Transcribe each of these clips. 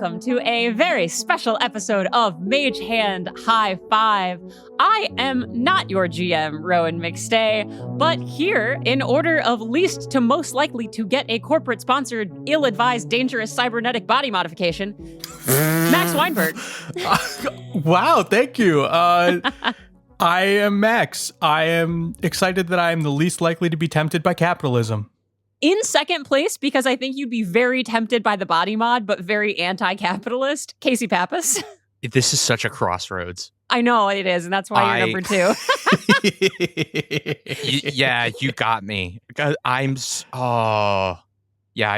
welcome to a very special episode of Mage Hand High Five. I am not your GM, Rowan McStay, but here, in order of least to most likely to get a corporate-sponsored, ill-advised, dangerous cybernetic body modification, Max Weinberg. Wow, thank you. I am Max. I am excited that I am the least likely to be tempted by capitalism. In second place, because I think you'd be very tempted by the body mod, but very anti-capitalist, Casey Pappas. This is such a crossroads. I know it is, and that's why you're number two. Yeah, you got me. Yeah, I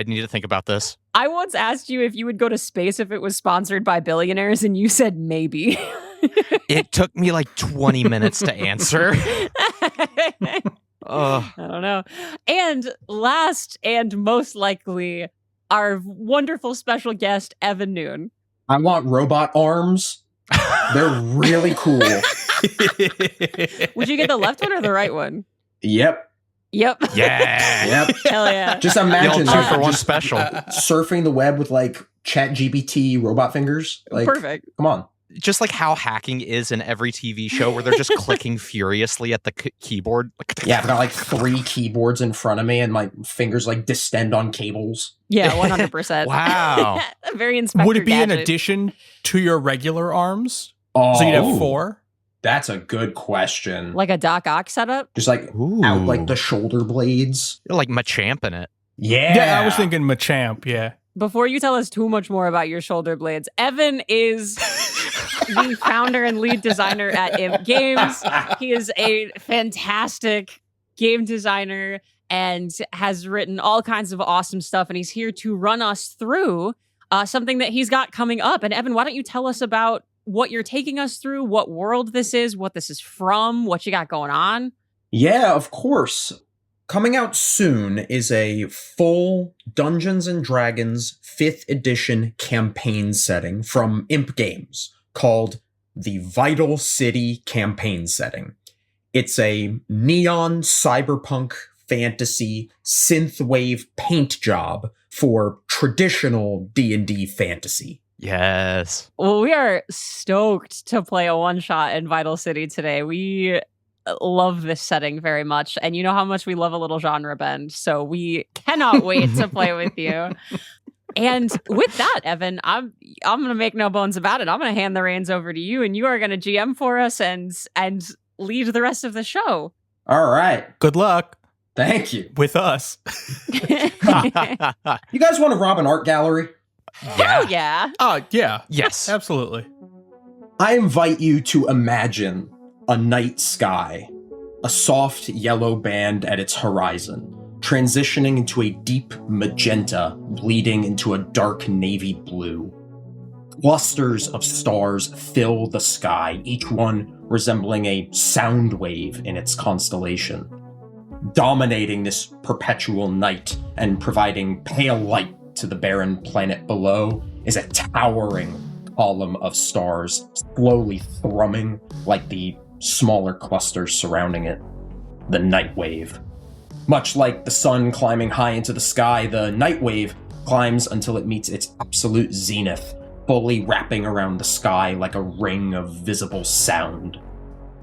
need to think about this. I once asked you if you would go to space if it was sponsored by billionaires, and you said maybe. It took me like 20 minutes to answer. I don't know. And last and most likely, our wonderful special guest, Evan Noone. I want robot arms. They're really cool. Would you get the left one or the right one? Yep. Yeah. Yep. Hell yeah. Just imagine two for one special. Surfing the web with like ChatGPT robot fingers. Like, perfect. Come on. Just like how hacking is in every TV show where they're just clicking furiously at the keyboard. Yeah, I've got like 3 keyboards in front of me and my fingers like distend on cables. Yeah, 100%. Wow. Very Inspector Would it be Gadget. in addition to your regular arms? Oh, So you'd have 4? That's a good question. Like a Doc Ock setup? Just like out like the shoulder blades. You're like Machamp in it. Yeah. I was thinking Machamp, yeah. Before you tell us too much more about your shoulder blades, Evan is the founder and lead designer at Imp Games. He is a fantastic game designer and has written all kinds of awesome stuff. And he's here to run us through something that he's got coming up. And Evan, why don't you tell us about what you're taking us through, what world this is, what this is from, what you got going on? Yeah, of course. Coming out soon is a full Dungeons & Dragons 5th edition campaign setting from Imp Games called the Vydal City campaign setting. It's a neon cyberpunk fantasy synthwave paint job for traditional D&D fantasy. Yes. Well, we are stoked to play a one-shot in Vydal City today. We love this setting very much, and you know how much we love a little genre bend, so we cannot wait to play with you. And with that, Evan, I'm gonna make no bones about it. I'm gonna hand the reins over to you, and you are gonna GM for us and lead the rest of the show. All right. Good luck Thank you. with us. You guys want to rob an art gallery? Hell yeah. Yeah. Yes. Absolutely. I invite you to imagine a night sky, a soft yellow band at its horizon, transitioning into a deep magenta, bleeding into a dark navy blue. Clusters of stars fill the sky, each one resembling a sound wave in its constellation. Dominating this perpetual night and providing pale light to the barren planet below is a towering column of stars, slowly thrumming like the smaller clusters surrounding it, the night wave. Much like the sun climbing high into the sky, the night wave climbs until it meets its absolute zenith, fully wrapping around the sky like a ring of visible sound.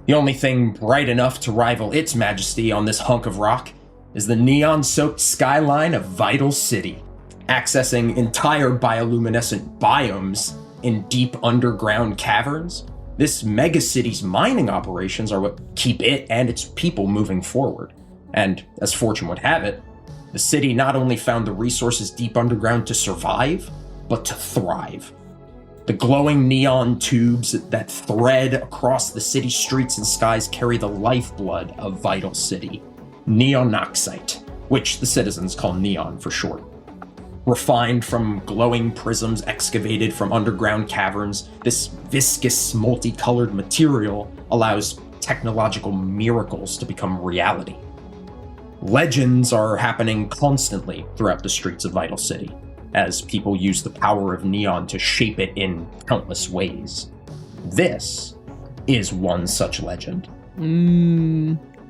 The only thing bright enough to rival its majesty on this hunk of rock is the neon-soaked skyline of Vydal City, accessing entire bioluminescent biomes in deep underground caverns. This megacity's mining operations are what keep it and its people moving forward. And as fortune would have it, the city not only found the resources deep underground to survive, but to thrive. The glowing neon tubes that thread across the city streets and skies carry the lifeblood of Vydal City, neonoxite, which the citizens call neon for short. Refined from glowing prisms excavated from underground caverns, this viscous, multicolored material allows technological miracles to become reality. Legends are happening constantly throughout the streets of Vydal City, as people use the power of neon to shape it in countless ways. This is one such legend.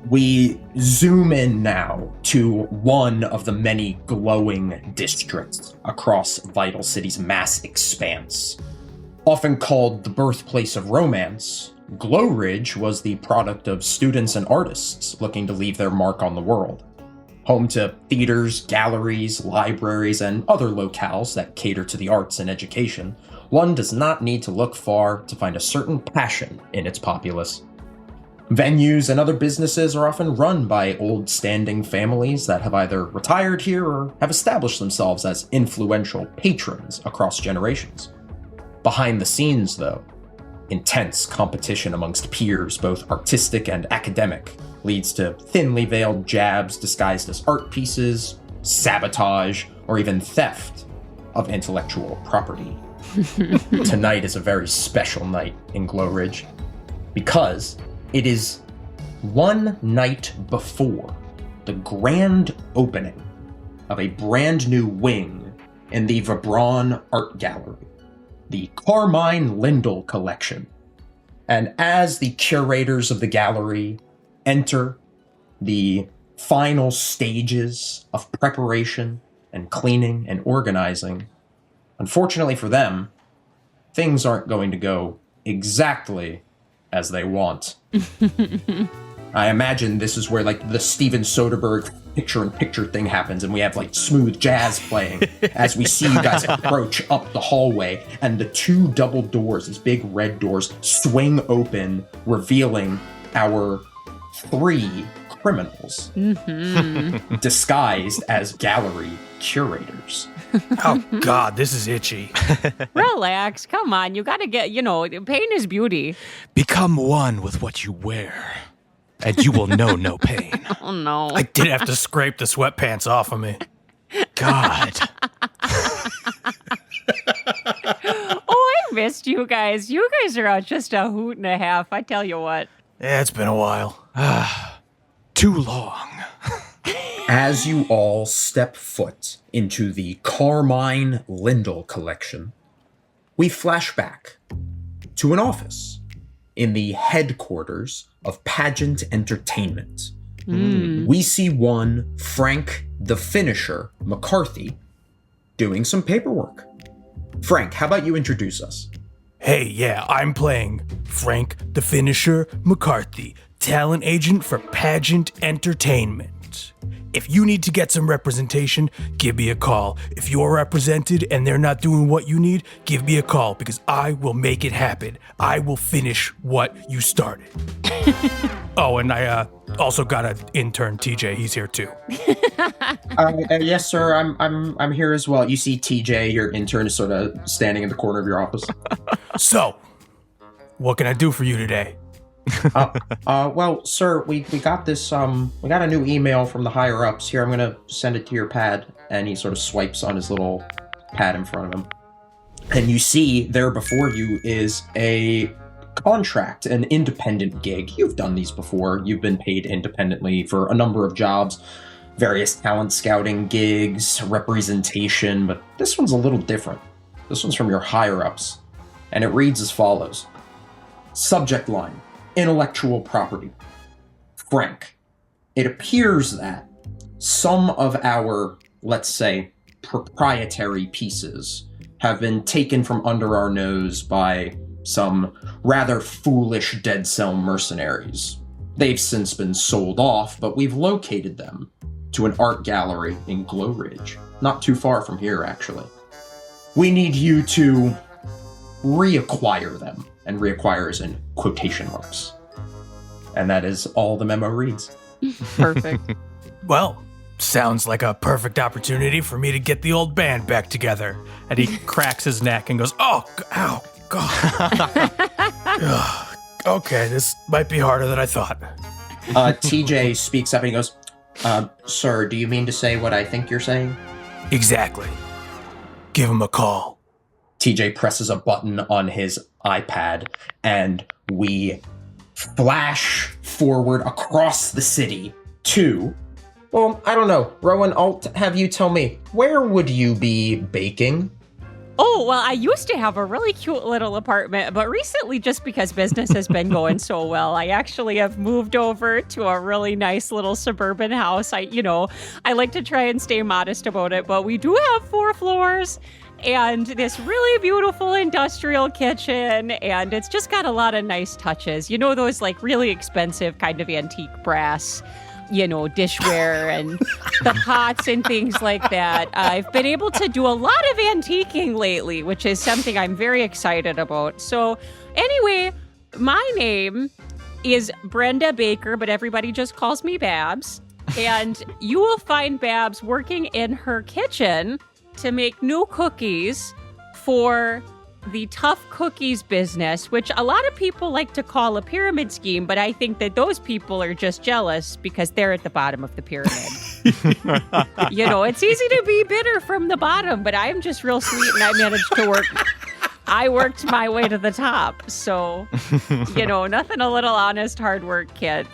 We zoom in now to one of the many glowing districts across Vydal City's mass expanse. Often called the birthplace of romance, Glow Ridge was the product of students and artists looking to leave their mark on the world. Home to theaters, galleries, libraries, and other locales that cater to the arts and education, one does not need to look far to find a certain passion in its populace. Venues and other businesses are often run by old-standing families that have either retired here or have established themselves as influential patrons across generations. Behind the scenes, though, intense competition amongst peers, both artistic and academic, leads to thinly veiled jabs disguised as art pieces, sabotage, or even theft of intellectual property. Tonight is a very special night in Glow Ridge because it is one night before the grand opening of a brand new wing in the Vibran Art Gallery, the Carmine Lindell Collection. And as the curators of the gallery enter the final stages of preparation and cleaning and organizing, unfortunately for them, things aren't going to go exactly as they want. I imagine this is where like the Steven Soderbergh picture-in-picture thing happens, and we have like smooth jazz playing as we see you guys approach up the hallway, and the two double doors, these big red doors, swing open, revealing our three criminals disguised as gallery curators. Oh, God, this is itchy. Relax. Come on. You got to get, pain is beauty. Become one with what you wear, and you will know no pain. Oh, no. I did have to scrape the sweatpants off of me. God. Oh, I missed you guys. You guys are just a hoot and a half. I tell you what. Yeah, it's been a while. Too long. As you all step foot into the Carmine Lindell Collection, we flash back to an office in the headquarters of Pageant Entertainment. We see one Frank the Finisher McCarthy doing some paperwork. Frank, how about you introduce us? Hey, yeah, I'm playing Frank the Finisher McCarthy, talent agent for Pageant Entertainment. If you need to get some representation, give me a call. If you're represented and they're not doing what you need, give me a call because I will make it happen. I will finish what you started. Oh, and I also got an intern, TJ. He's here too. Yes, sir. I'm here as well. You see TJ, your intern, is sort of standing in the corner of your office. So, what can I do for you today? Well, sir, we got this, we got a new email from the higher ups. Here, I'm gonna send it to your pad. And he sort of swipes on his little pad in front of him. And you see there before you is a contract, an independent gig. You've done these before. You've been paid independently for a number of jobs, various talent scouting gigs, representation, but this one's a little different. This one's from your higher ups. And it reads as follows. Subject line. Intellectual property. Frank, it appears that some of our, let's say, proprietary pieces have been taken from under our nose by some rather foolish dead cell mercenaries. They've since been sold off, but we've located them to an art gallery in Glow Ridge, not too far from here, actually. We need you to reacquire them. And reacquires in quotation marks. And that is all the memo reads. Perfect. Well, sounds like a perfect opportunity for me to get the old band back together. And he cracks his neck and goes, oh, ow, God. Ugh, okay, this might be harder than I thought. TJ speaks up and he goes, sir, do you mean to say what I think you're saying? Exactly. Give him a call. TJ presses a button on his iPad, and we flash forward across the city to, well, I don't know. Rowan, I'll have you tell me, where would you be baking? Oh, well, I used to have a really cute little apartment, but recently, just because business has been going so well, I actually have moved over to a really nice little suburban house. I like to try and stay modest about it, but we do have 4 floors and this really beautiful industrial kitchen, and it's just got a lot of nice touches. You know, those like really expensive kind of antique brass, dishware and the pots and things like that. I've been able to do a lot of antiquing lately, which is something I'm very excited about. So anyway, my name is Brenda Baker, but everybody just calls me Babs. And you will find Babs working in her kitchen to make new cookies for the Tough Cookies business, which a lot of people like to call a pyramid scheme, but I think that those people are just jealous because they're at the bottom of the pyramid. It's easy to be bitter from the bottom, but I'm just real sweet and I managed to work. I worked my way to the top. So, nothing a little honest hard work can't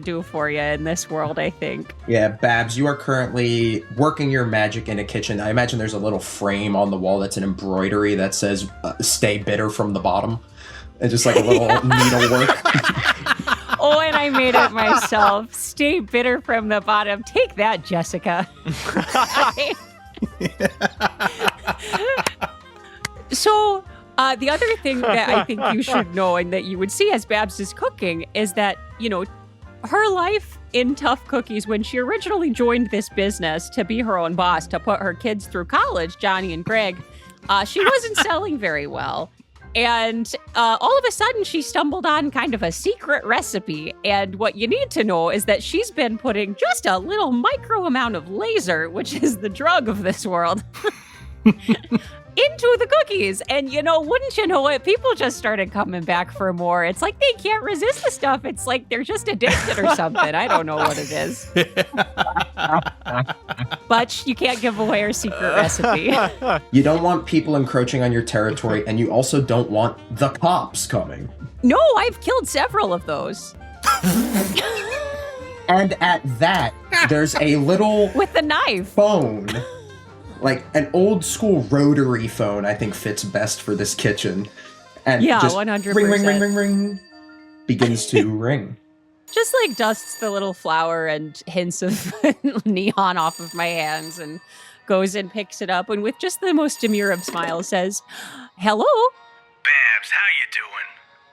do for you in this world, I think. Yeah, Babs, you are currently working your magic in a kitchen. I imagine there's a little frame on the wall that's an embroidery that says, stay bitter from the bottom. And just like a little needlework. Oh, and I made it myself. Stay bitter from the bottom. Take that, Jessica. So, the other thing that I think you should know and that you would see as Babs is cooking is that, her life in Tough Cookies, when she originally joined this business to be her own boss, to put her kids through college, Johnny and Greg, she wasn't selling very well. And all of a sudden, she stumbled on kind of a secret recipe. And what you need to know is that she's been putting just a little micro amount of laser, which is the drug of this world, into the cookies. And, wouldn't you know it, people just started coming back for more. It's like they can't resist the stuff. It's like they're just addicted or something. I don't know what it is. But you can't give away her secret recipe. You don't want people encroaching on your territory, and you also don't want the cops coming. No, I've killed several of those. And at that, there's a little... with the knife. ...phone. Like an old school rotary phone, I think fits best for this kitchen. And yeah, just 100%. Ring, ring, ring, ring, ring. Begins to ring. Just like dusts the little flour and hints of neon off of my hands and goes and picks it up. And with just the most demure of smiles says, hello? Babs, how you doing?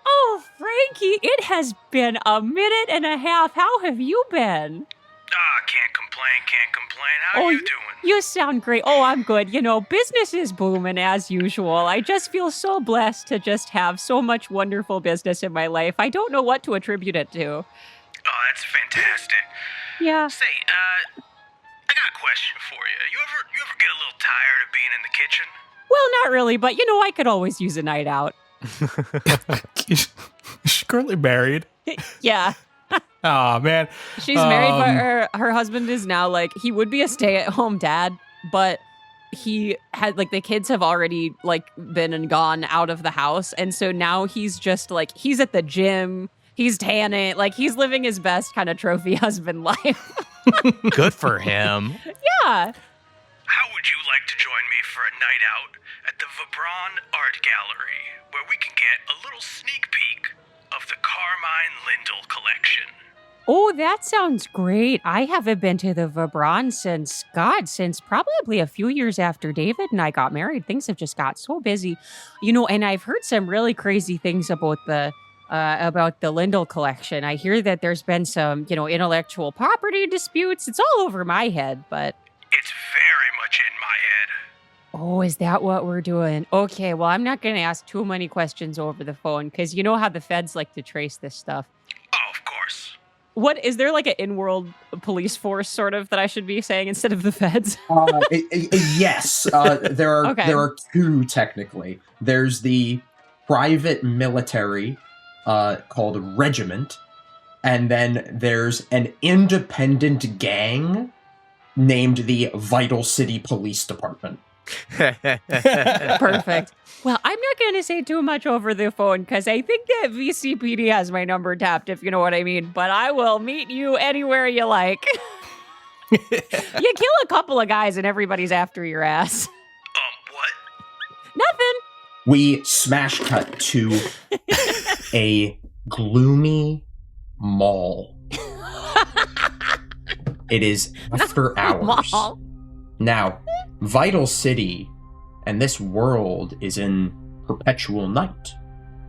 Oh, Frankie, it has been a minute and a half. How have you been? Can't complain. How you doing? You sound great. Oh, I'm good. Business is booming as usual. I just feel so blessed to just have so much wonderful business in my life. I don't know what to attribute it to. Oh, that's fantastic. Yeah. Say, I got a question for you. You ever get a little tired of being in the kitchen? Well, not really, but I could always use a night out. Is she currently married? Yeah. Oh, man. She's married, but her husband is now he would be a stay-at-home dad, but he had the kids have already been and gone out of the house. And so now he's just he's at the gym, he's tanning, he's living his best kind of trophy husband life. Good for him. Yeah. How would you like to join me for a night out at the Vibran Art Gallery, where we can get a little sneak peek of the Carmine Lindell collection? Oh, that sounds great. I haven't been to the Vibran since probably a few years after David and I got married. Things have just got so busy, and I've heard some really crazy things about the Lindell collection. I hear that there's been some, intellectual property disputes. It's all over my head, but... It's very much in my head. Oh, is that what we're doing? Okay, well, I'm not going to ask too many questions over the phone because you know how the feds like to trace this stuff. Oh, of course. What is there an in-world police force sort of that I should be saying instead of the feds? Yes, there are two technically. There's the private military called regiment, and then there's an independent gang named the Vydal City Police Department. Perfect. Well, I'm not going to say too much over the phone because I think that VCPD has my number tapped, if you know what I mean. But I will meet you anywhere you like. You kill a couple of guys and everybody's after your ass. What? Nothing. We smash cut to a gloomy mall. It is after hours. Mall. Now, Vydal City and this world is in perpetual night.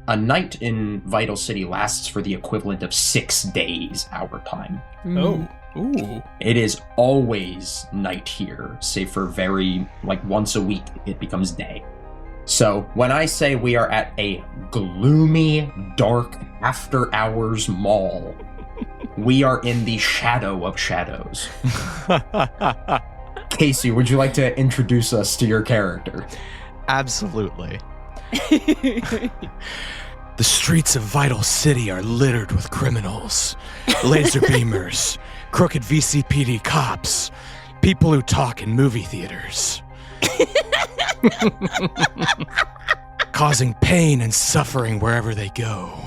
A night in Vydal City lasts for the equivalent of 6 days our time. Oh. Ooh. It is always night here, save for once a week it becomes day. So when I say we are at a gloomy, dark, after-hours mall, we are in the shadow of shadows. Casey, would you like to introduce us to your character? Absolutely. The streets of Vydal City are littered with criminals, laser beamers, crooked VCPD cops, people who talk in movie theaters, causing pain and suffering wherever they go.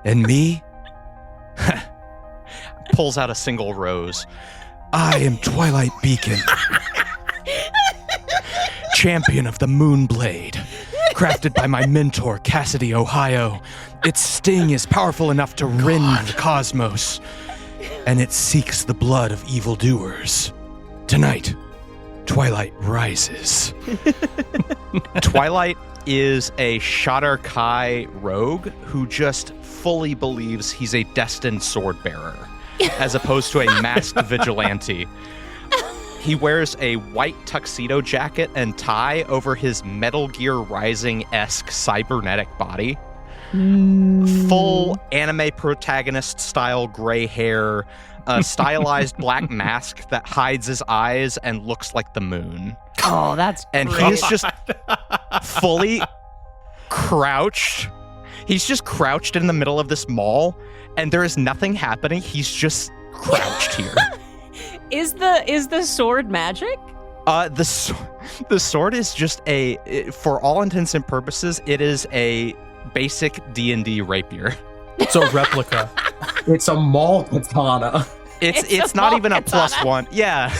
And me? Pulls out a single rose. I am Twilight Beacon, champion of the Moonblade, crafted by my mentor, Cassidy, Ohio. Its sting is powerful enough to rend the cosmos, and it seeks the blood of evildoers. Tonight, Twilight rises. Twilight is a Shadar Kai rogue who just fully believes he's a destined sword bearer, as opposed to a masked vigilante. He wears a white tuxedo jacket and tie over his Metal Gear Rising-esque cybernetic body. Full anime protagonist style gray hair, a stylized black mask that hides his eyes and looks like the moon. Oh, that's And great. he's just fully crouched. He's just crouched in the middle of this mall, and there is nothing happening. He's just crouched here. Is the sword magic? The sword is just for all intents and purposes, it is a basic D&D rapier. It's a replica. It's a mall katana. It's not even a katana. +1. Yeah.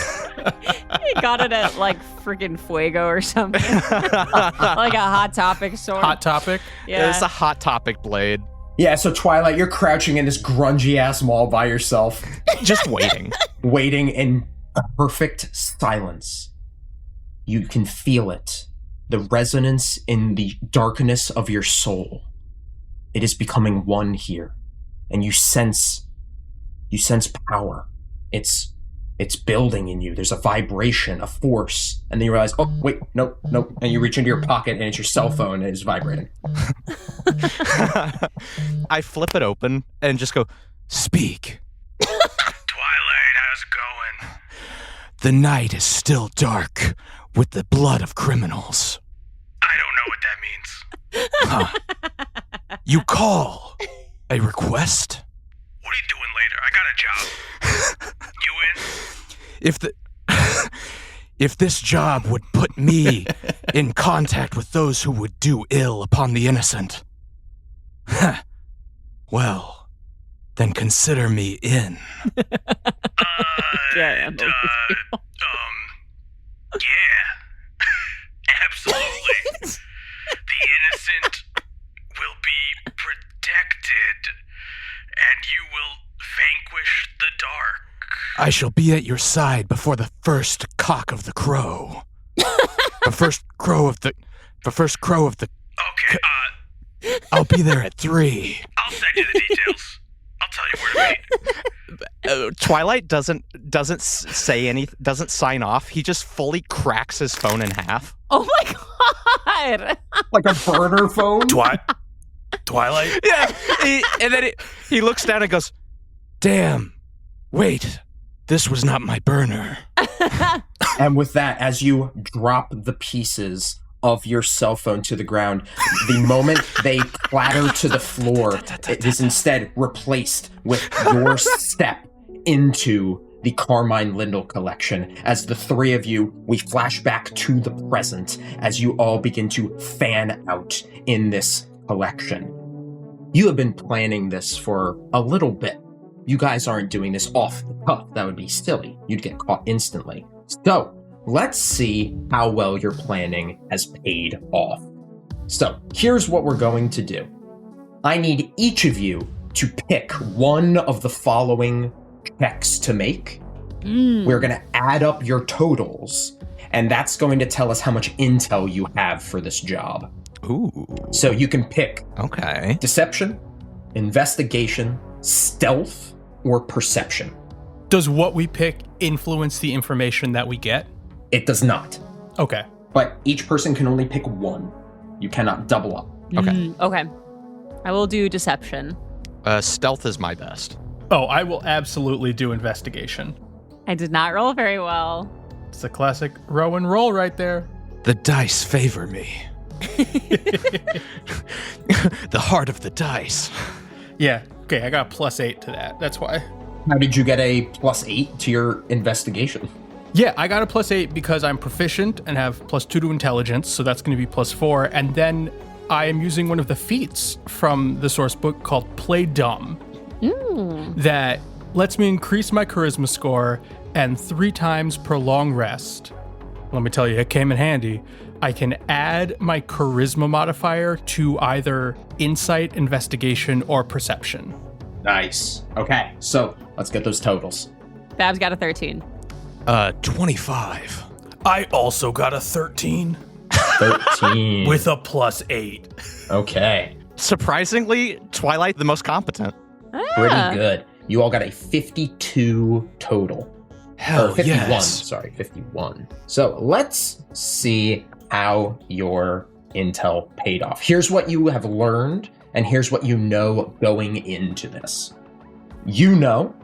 You got it at like freaking Fuego or something. Like a Hot Topic sword. Hot Topic. Yeah. It's a Hot Topic blade. Yeah, so Twilight, you're crouching in this grungy-ass mall by yourself, Just waiting. waiting in perfect silence. You can feel it. The resonance in the darkness of your soul. It is becoming one here. And you sense power. It's building in you. There's a vibration, a force. And then you realize, oh, wait, nope. And you reach into your pocket and it's your cell phone and it's vibrating. I flip it open and just go, Speak. Twilight, how's it going? The night is still dark with the blood of criminals. I don't know what that means. You call a request? What are you doing later? I got a job. You in? If this job would put me in contact with those who would do ill upon the innocent, well, then consider me in. Yeah. Absolutely. The innocent will be protected, and you will vanquish the dark. I shall be at your side before the first cock of the crow. The first crow of the... Okay, I'll be there at 3. I'll send you the details. I'll tell you where to meet. Twilight doesn't say anything, doesn't sign off. He just fully cracks his phone in half. Oh my god! Like a burner phone? Twilight? Yeah. And then he looks down and goes, Damn. Wait. This was not my burner. And with that, as you drop the pieces of your cell phone to the ground, the moment they clatter to the floor, it is instead replaced with your step into the Carmine Lindell collection. As the three of you, we flash back to the present as you all begin to fan out in this collection. You have been planning this for a little bit. You guys aren't doing this off the cuff. That would be silly. You'd get caught instantly. So, let's see how well your planning has paid off. So here's what we're going to do. I need each of you to pick one of the following checks to make. We're going to add up your totals, and that's going to tell us how much intel you have for this job. Ooh. So you can pick Deception, investigation, stealth, or perception. Does what we pick influence the information that we get? It does not. Okay. But each person can only pick one. You cannot double up. Okay. Okay. I will do deception. Stealth is my best. Oh, I will absolutely do investigation. I did not roll very well. It's a classic Rowan roll right there. The dice favor me. The heart of the dice. Yeah. Okay, I got +8 to that. That's why. How did you get a +8 to your investigation? Yeah, I got a +8 because I'm proficient and have +2 to intelligence, so that's going to be +4. And then I am using one of the feats from the source book called Play Dumb that lets me increase my charisma score, and 3 times per long rest. Let me tell you, it came in handy. I can add my charisma modifier to either insight, investigation, or perception. Nice. Okay, so let's get those totals. Babs got a 13. 25. I also got a 13 13. with a +8. Okay, Surprisingly, Twilight the most competent. pretty good. You all got a 52 total. Hell Or 51, yes. sorry, 51. So let's see how your intel paid off. Here's what you have learned, and here's what you know going into this. You know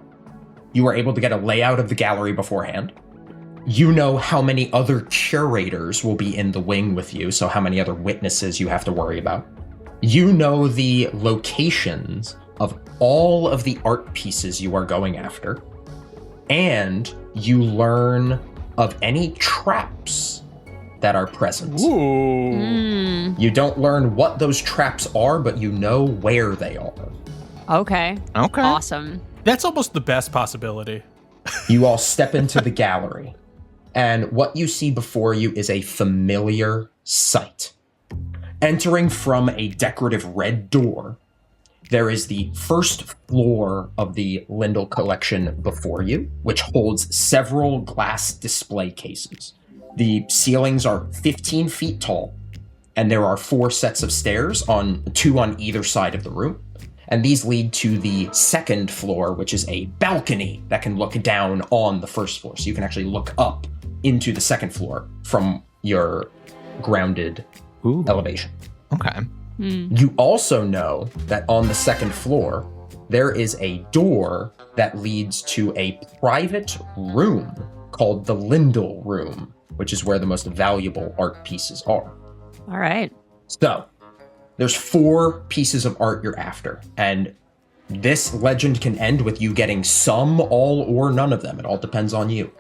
you were able to get a layout of the gallery beforehand. You know how many other curators will be in the wing with you, so how many other witnesses you have to worry about. You know the locations of all of the art pieces you are going after. And you learn of any traps that are present. Ooh. You don't learn what those traps are, but you know where they are. Okay. Okay. Awesome. That's almost the best possibility. You all step into the gallery, and what you see before you is a familiar sight. Entering from a decorative red door, there is the first floor of the Lindell collection before you, which holds several glass display cases. The ceilings are 15 feet tall, and there are 4 sets of stairs, 2 on either side of the room. And these lead to the second floor, which is a balcony that can look down on the first floor. So you can actually look up into the second floor from your grounded elevation. Okay. You also know that on the second floor, there is a door that leads to a private room called the Lindell Room, which is where the most valuable art pieces are. All right. So, there's 4 pieces of art you're after, and this legend can end with you getting some, all, or none of them. It all depends on you.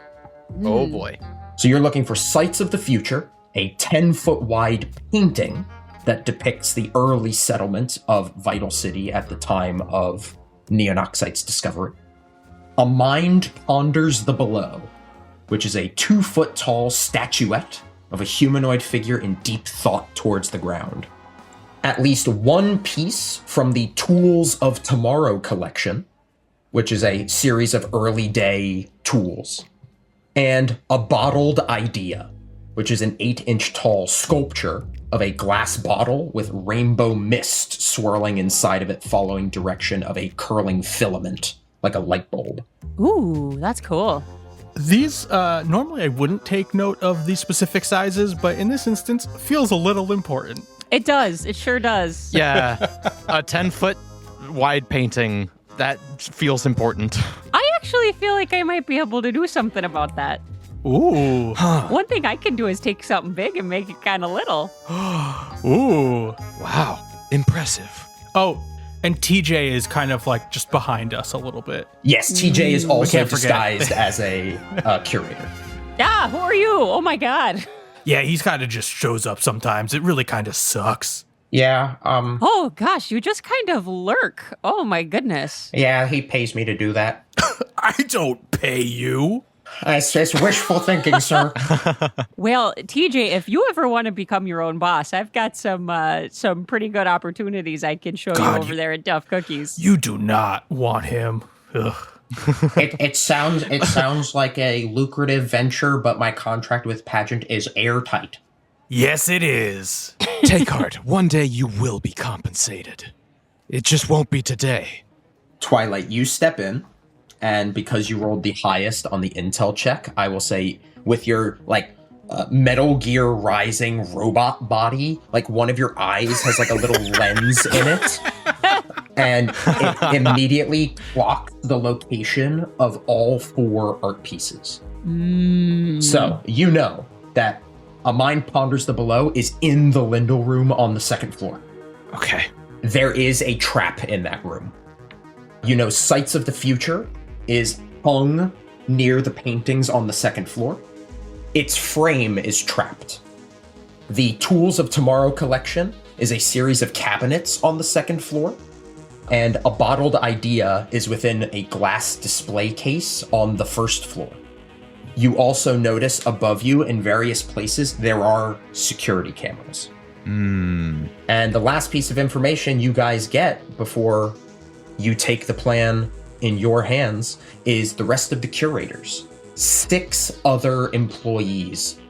Oh boy. So you're looking for Sights of the Future, a 10-foot wide painting that depicts the early settlement of Vydal City at the time of Neonoxite's discovery. A Mind Ponders the Below, which is a 2-foot tall statuette of a humanoid figure in deep thought towards the ground. At least 1 piece from the Tools of Tomorrow collection, which is a series of early day tools. And A Bottled Idea, which is an 8-inch tall sculpture of a glass bottle with rainbow mist swirling inside of it, following direction of a curling filament, like a light bulb. Ooh, that's cool. These, normally I wouldn't take note of these specific sizes, but in this instance, feels a little important. It does. It sure does. Yeah. A 10-foot wide painting, that feels important. I actually feel like I might be able to do something about that. Ooh. One thing I can do is take something big and make it kind of little. Ooh. Wow. Impressive. Oh, and TJ is kind of like just behind us a little bit. Yes, TJ is also can't forget. disguised as a curator. Yeah, who are you? Oh my god. Yeah, he's kind of just shows up sometimes. It really kind of sucks. Yeah, Oh gosh, you just kind of lurk. Oh my goodness. yeah, he pays me to do that. I don't pay you. It's wishful thinking, sir. Well, TJ, if you ever want to become your own boss, I've got some pretty good opportunities I can show you over there at Duff Cookies. You do not want him. Ugh. It sounds like a lucrative venture, but my contract with Pageant is airtight. Yes, it is. Take heart. One day you will be compensated. It just won't be today. Twilight, you step in, and because you rolled the highest on the intel check, I will say with your Metal Gear Rising robot body, like one of your eyes has like a little lens in it, and it immediately clocks the location of all 4 art pieces. So you know that A Mind Ponders the Below is in the Lindell room on the 2nd floor. Okay. There is a trap in that room. You know, Sights of the Future is hung near the paintings on the 2nd floor. Its frame is trapped. The Tools of Tomorrow collection is a series of cabinets on the 2nd floor. And A Bottled Idea is within a glass display case on the 1st floor. You also notice above you in various places there are security cameras. And the last piece of information you guys get before you take the plan in your hands is the rest of the curators. 6 other employees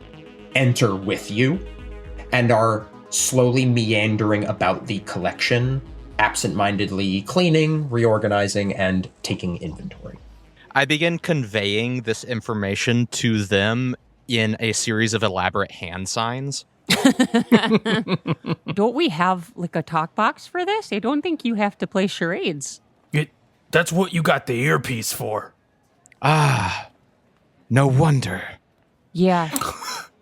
enter with you and are slowly meandering about the collection, absent-mindedly cleaning, reorganizing, and taking inventory. I begin conveying this information to them in a series of elaborate hand signs. Don't we have like a talk box for this? I don't think you have to play charades. That's what you got the earpiece for. Ah, no wonder. Yeah.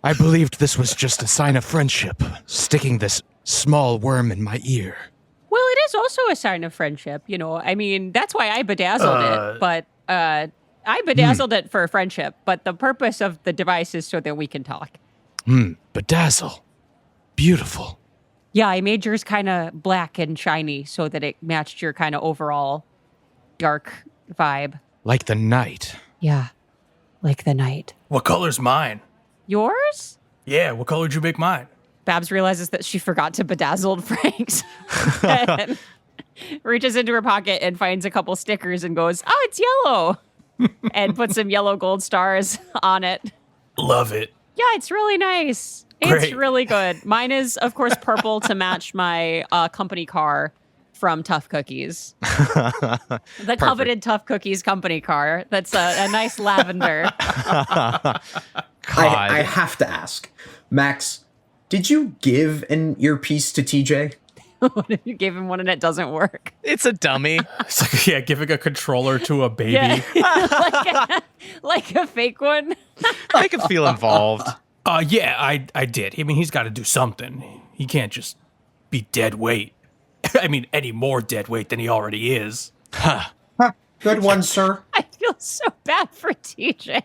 I believed this was just a sign of friendship, sticking this small worm in my ear. Well, it is also a sign of friendship, you know. I mean, that's why I bedazzled it, but I bedazzled it for friendship, but the purpose of the device is so that we can talk. Bedazzle. Beautiful. Yeah, I made yours kind of black and shiny so that it matched your kind of overall dark vibe. Like the night. Yeah, like the night. What color's mine? Yours? Yeah, what color did you make mine? Babs realizes that she forgot to bedazzle Frank's. And reaches into her pocket and finds a couple stickers and goes, "Oh, it's yellow." And puts some yellow gold stars on it. Love it. Yeah, it's really nice. It's Great. really good. Mine is, of course, purple to match my company car from Tough Cookies. The coveted Tough Cookies company car. That's a nice lavender. I have to ask, Max, did you give an earpiece to TJ? What if you gave him one and it doesn't work? It's a dummy. It's like, yeah, giving a controller to a baby. Yeah. like a fake one. Make him feel involved. Yeah, I did. I mean, he's got to do something. He can't just be dead weight. I mean, any more dead weight than he already is. Good one, sir. I feel so bad for TJ.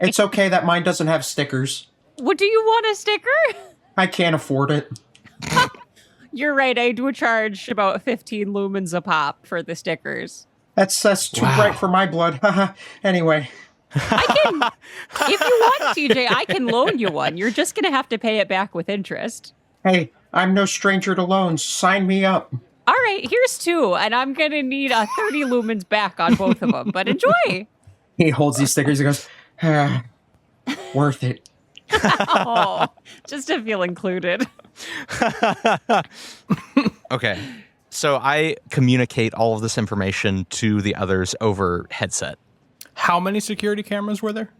It's okay that mine doesn't have stickers. What, do you want a sticker? I can't afford it. You're right. I do charge about 15 lumens a pop for the stickers. That's too bright for my blood. Anyway. I can, if you want, TJ, I can loan you one. You're just going to have to pay it back with interest. Hey, I'm no stranger to loans. Sign me up. All right, here's 2, and I'm going to need 30 lumens back on both of them, but enjoy. He holds these stickers and goes, worth it. Oh, just to feel included. Okay. So I communicate all of this information to the others over headset. How many security cameras were there?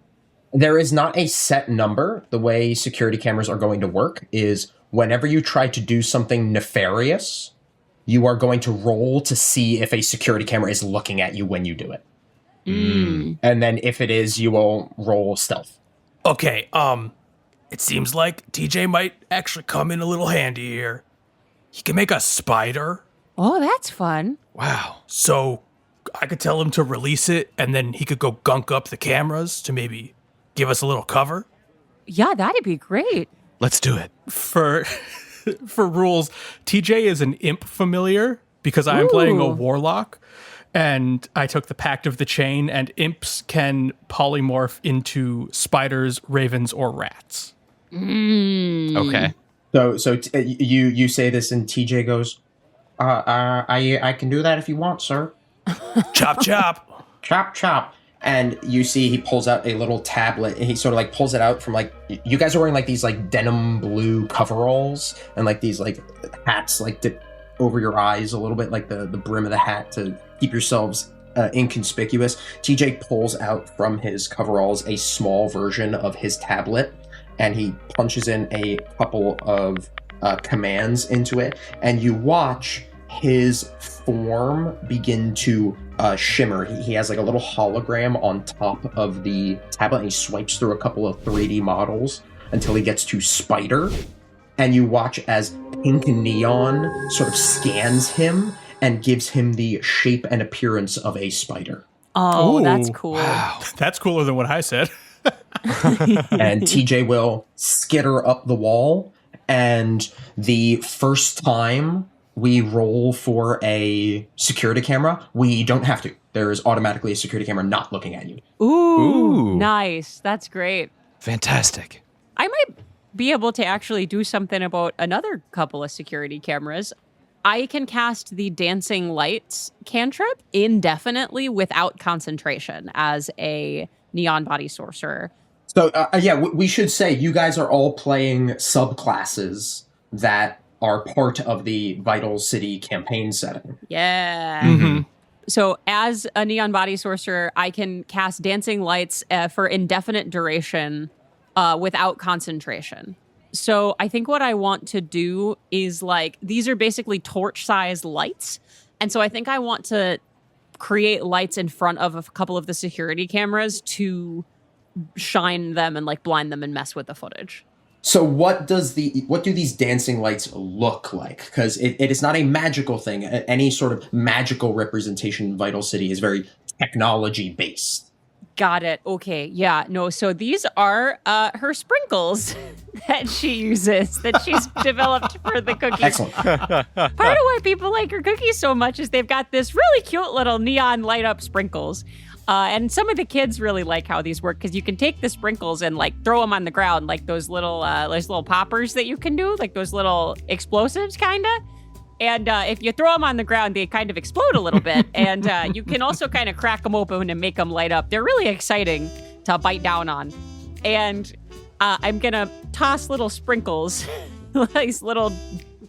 There is not a set number. The way security cameras are going to work is whenever you try to do something nefarious, you are going to roll to see if a security camera is looking at you when you do it. And then if it is, you will roll stealth. Okay, it seems like TJ might actually come in a little handy here. He can make a spider. Oh, that's fun. Wow. So I could tell him to release it, and then he could go gunk up the cameras to maybe give us a little cover. Yeah, that'd be great. Let's do it. For rules, TJ is an imp familiar because I'm playing a warlock. And I took the Pact of the Chain, and imps can polymorph into spiders, ravens, or rats. Okay. So you say this, and TJ goes, I can do that if you want, sir. Chop, chop. Chop, chop. And you see he pulls out a little tablet, and he sort of like pulls it out from like, you guys are wearing like these like denim blue coveralls and like these like hats like dip over your eyes a little bit, like the brim of the hat to keep yourselves inconspicuous. TJ pulls out from his coveralls a small version of his tablet, and he punches in a couple of commands into it, and you watch his form begin to shimmer. He has like a little hologram on top of the tablet, and he swipes through a couple of 3D models until he gets to Spider, and you watch as pink neon sort of scans him and gives him the shape and appearance of a spider. Oh, Ooh, that's cool. Wow. That's cooler than what I said. And TJ will skitter up the wall, and the first time we roll for a security camera, we don't have to. There is automatically a security camera not looking at you. Ooh, nice. That's great. Fantastic. I might be able to actually do something about another couple of security cameras. I can cast the Dancing Lights cantrip indefinitely without concentration as a neon body sorcerer. So, we should say you guys are all playing subclasses that are part of the Vital City campaign setting. Yeah. Mm-hmm. So as a neon body sorcerer, I can cast Dancing Lights for indefinite duration without concentration. So I think what I want to do is like, these are basically torch-sized lights. And so I think I want to create lights in front of a couple of the security cameras to shine them and like blind them and mess with the footage. So what do these dancing lights look like? Because it is not a magical thing. Any sort of magical representation in Vital City is very technology-based. Got it. Okay. Yeah. No. So these are her sprinkles that she uses, that she's developed for the cookies. Excellent. Part of why people like her cookies so much is they've got this really cute little neon light up sprinkles. And some of the kids really like how these work because you can take the sprinkles and like throw them on the ground like those little poppers that you can do, like those little explosives kind of. And if you throw them on the ground, they kind of explode a little bit. And you can also kind of crack them open and make them light up. They're really exciting to bite down on. And I'm going to toss little sprinkles, these little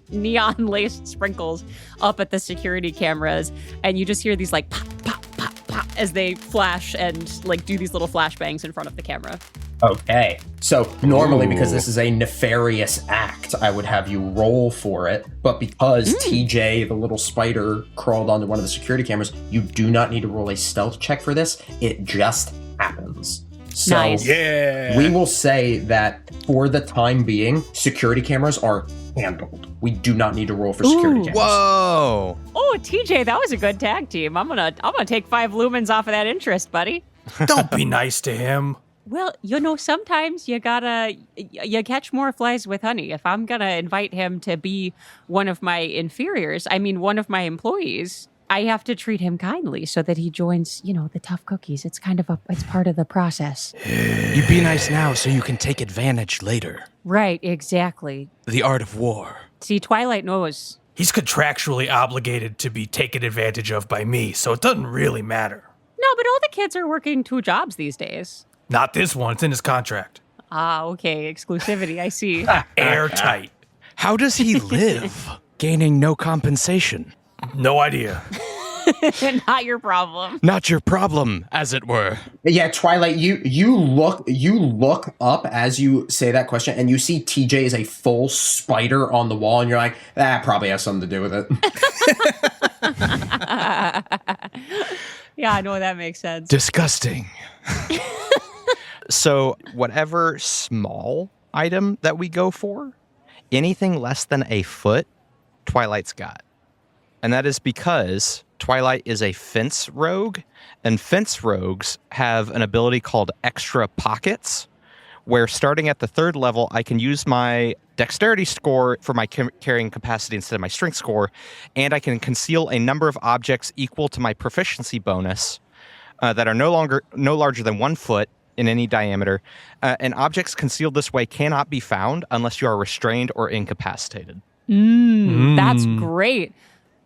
neon laced sprinkles up at the security cameras. And you just hear these like pop, pop, pop, pop as they flash and like do these little flashbangs in front of the camera. Okay. So normally, because this is a nefarious act, I would have you roll for it. But because TJ, the little spider, crawled onto one of the security cameras, you do not need to roll a stealth check for this. It just happens. So Nice. Yeah. we will say that for the time being, security cameras are handled. We do not need to roll for security cameras. Whoa. Oh, TJ, that was a good tag team. I'm gonna take 5 lumens off of that interest, buddy. Don't be nice to him. Well, sometimes you catch more flies with honey. If I'm gonna invite him to be one of my inferiors, one of my employees, I have to treat him kindly so that he joins, the tough cookies. It's it's part of the process. You be nice now so you can take advantage later. Right, exactly. The art of war. See, Twilight knows. He's contractually obligated to be taken advantage of by me, so it doesn't really matter. No, but all the kids are working 2 jobs these days. Not this one. It's in his contract. Ah, okay. Exclusivity, I see. Airtight. How does he live? Gaining no compensation. No idea. Not your problem. Not your problem, as it were. Yeah, Twilight, you look up as you say that question, and you see TJ is a full spider on the wall, and you're like, that probably has something to do with it. Yeah, I know that makes sense. Disgusting. So whatever small item that we go for, anything less than a foot, Twilight's got. And that is because Twilight is a fence rogue, and fence rogues have an ability called Extra Pockets, where starting at the 3rd level, I can use my dexterity score for my carrying capacity instead of my strength score, and I can conceal a number of objects equal to my proficiency bonus that are no larger than 1 foot in any diameter. And objects concealed this way cannot be found unless you are restrained or incapacitated. That's great.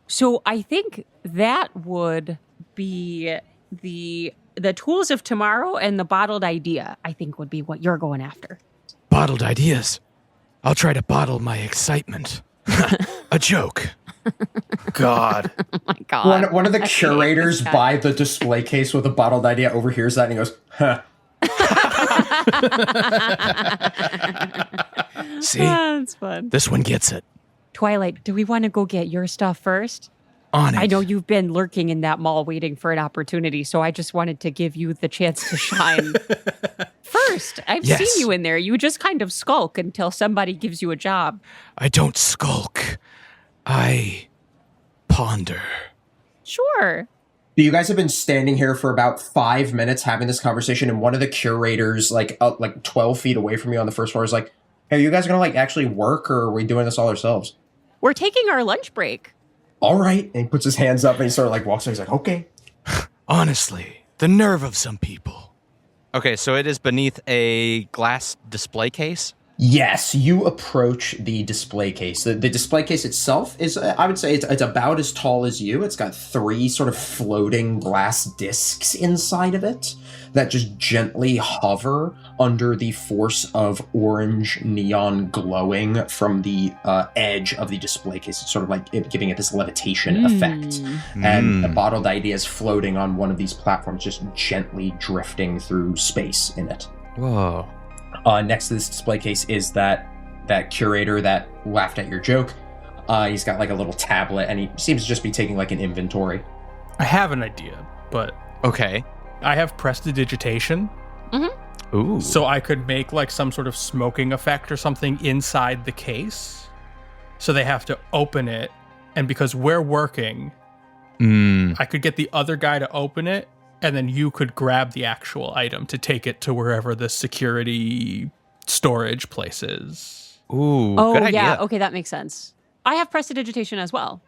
So I think that would be the tools of tomorrow and the bottled idea, I think would be what you're going after. Bottled ideas. I'll try to bottle my excitement. A joke. God. Oh my God. One of the curators by the display case with a bottled idea overhears that and he goes, huh. See? That's fun. This one gets it. Twilight, do we want to go get your stuff first? On it. I know you've been lurking in that mall waiting for an opportunity, so I just wanted to give you the chance to shine first. I've seen you in there. You just kind of skulk until somebody gives you a job. I don't skulk. I ponder. Sure. You guys have been standing here for about 5 minutes having this conversation, and one of the curators, like 12 feet away from you on the first floor, is like, "Hey, are you guys gonna actually work, or are we doing this all ourselves?" We're taking our lunch break. All right. And he puts his hands up and he sort of walks in. He's like, "Okay." Honestly, the nerve of some people. Okay, so it is beneath a glass display case? Yes, you approach the display case. The display case itself is, I would say, it's about as tall as you. It's got 3 sort of floating glass discs inside of it that just gently hover under the force of orange neon glowing from the edge of the display case. It's sort of giving it this levitation effect. And a bottled idea is floating on one of these platforms, just gently drifting through space in it. Whoa. Next to this display case is that curator that laughed at your joke. He's got a little tablet, and he seems to just be taking an inventory. I have an idea, but Okay. I have prestidigitation. Ooh. So I could make some sort of smoking effect or something inside the case. So they have to open it, and because we're working, I could get the other guy to open it, and then you could grab the actual item to take it to wherever the security storage place is. Ooh, Oh, good idea. yeah. Okay, that makes sense. I have prestidigitation as well.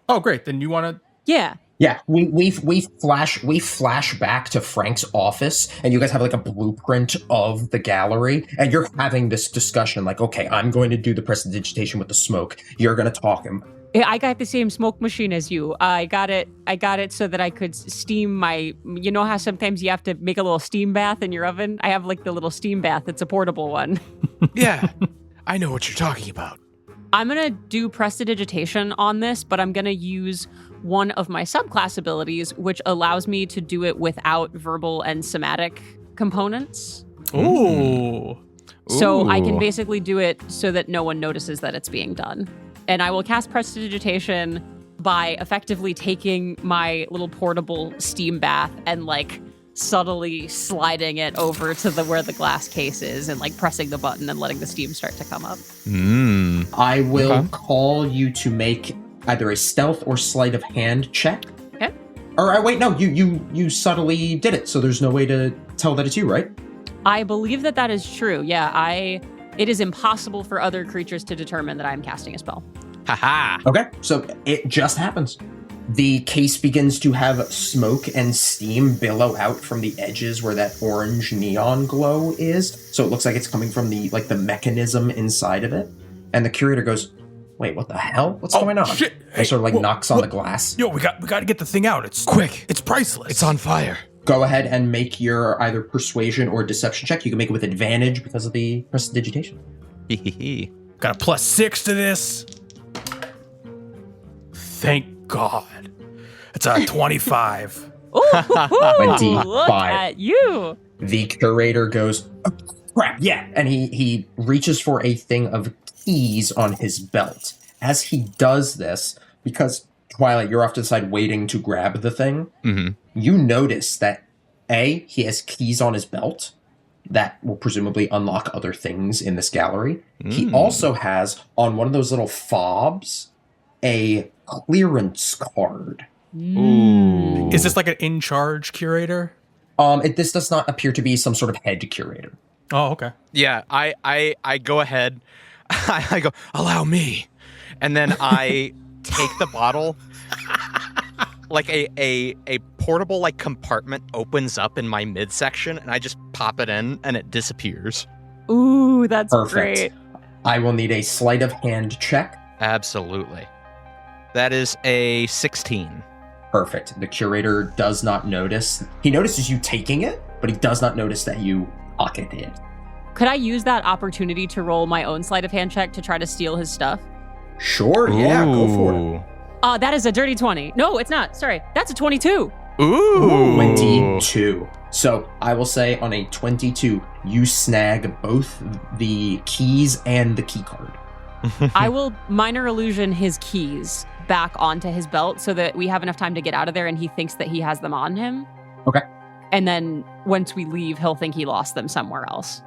Oh, great. Then you want to... Yeah. Yeah, we flash back to Frank's office, and you guys have a blueprint of the gallery, and you're having this discussion okay, I'm going to do the prestidigitation with the smoke. You're going to talk him. Yeah, I got the same smoke machine as you. I got it so that I could steam my... You know how sometimes you have to make a little steam bath in your oven? I have the little steam bath. It's a portable one. Yeah, I know what you're talking about. I'm going to do prestidigitation on this, but I'm going to use one of my subclass abilities, which allows me to do it without verbal and somatic components. Ooh. So I can basically do it so that no one notices that it's being done. And I will cast prestidigitation by effectively taking my little portable steam bath and subtly sliding it over to where the glass case is and pressing the button and letting the steam start to come up. I will call you to make either a stealth or sleight of hand check. Okay. Or wait, no, you subtly did it, so there's no way to tell that it's you, right? I believe that is true. Yeah, it is impossible for other creatures to determine that I'm casting a spell. Haha. Okay, so it just happens. The case begins to have smoke and steam billow out from the edges where that orange neon glow is. So it looks like it's coming from the mechanism inside of it. And the curator goes, "Wait, what the hell? What's going on?" Shit. He sort of knocks on the glass. Yo, we got to get the thing out. It's quick. It's priceless. It's on fire. Go ahead and make your either persuasion or deception check. You can make it with advantage because of the prestidigitation. Got a +6 to this. Thank God. It's a 25. Ooh, 25. look at you. The curator goes, "Oh, crap, yeah." And he reaches for a thing of keys on his belt. As he does this, because Twilight, you're off to the side waiting to grab the thing, you notice that he has keys on his belt that will presumably unlock other things in this gallery. He also has, on one of those little fobs, a clearance card. Ooh. Is this an in-charge curator? This does not appear to be some sort of head curator. Oh, okay. Yeah, I go ahead. I go, allow me. And then I take the bottle. Like a portable like compartment opens up in my midsection, and I just pop it in, and it disappears. Ooh, that's Perfect. great. I will need a sleight of hand check. Absolutely. That is a 16. Perfect. The curator does not notice. He notices you taking it, but he does not notice that you pocket it. Could I use that opportunity to roll my own sleight of hand check to try to steal his stuff? Sure, yeah, go for it. That is a dirty 20. No, it's not. Sorry. That's a 22. Ooh. 22. So I will say on a 22, you snag both the keys and the key card. I will minor illusion his keys back onto his belt so that we have enough time to get out of there and he thinks that he has them on him. Okay. And then once we leave, he'll think he lost them somewhere else.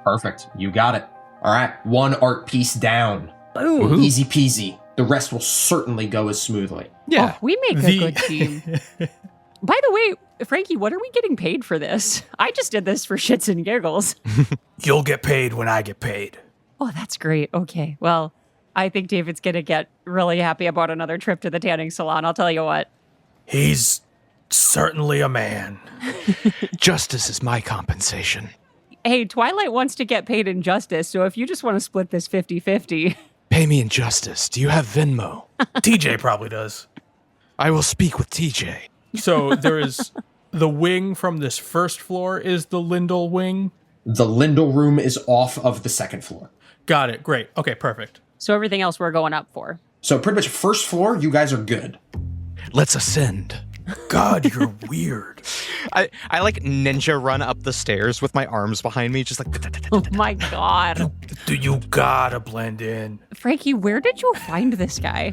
Perfect. You got it. All right. One art piece down. Boom. Ooh. Easy peasy. The rest will certainly go as smoothly. Yeah. Oh, we make a good team. By the way, Frankie, what are we getting paid for this? I just did this for shits and giggles. You'll get paid when I get paid. Oh, that's great. Okay. Well, I think David's going to get really happy about another trip to the tanning salon. I'll tell you what. He's certainly a man. Justice is my compensation. Hey, Twilight wants to get paid in justice, so if you just want to split this 50-50. Pay me in justice. Do you have Venmo? TJ probably does. I will speak with TJ. So there is the wing from this first floor is the Lindell wing. The Lindell room is off of the second floor. Got it. Great. Okay, perfect. So everything else we're going up for. So pretty much first floor, you guys are good. Let's ascend. God, you're weird. I like ninja run up the stairs with my arms behind me, just like. Oh my God. You gotta blend in. Frankie, where did you find this guy?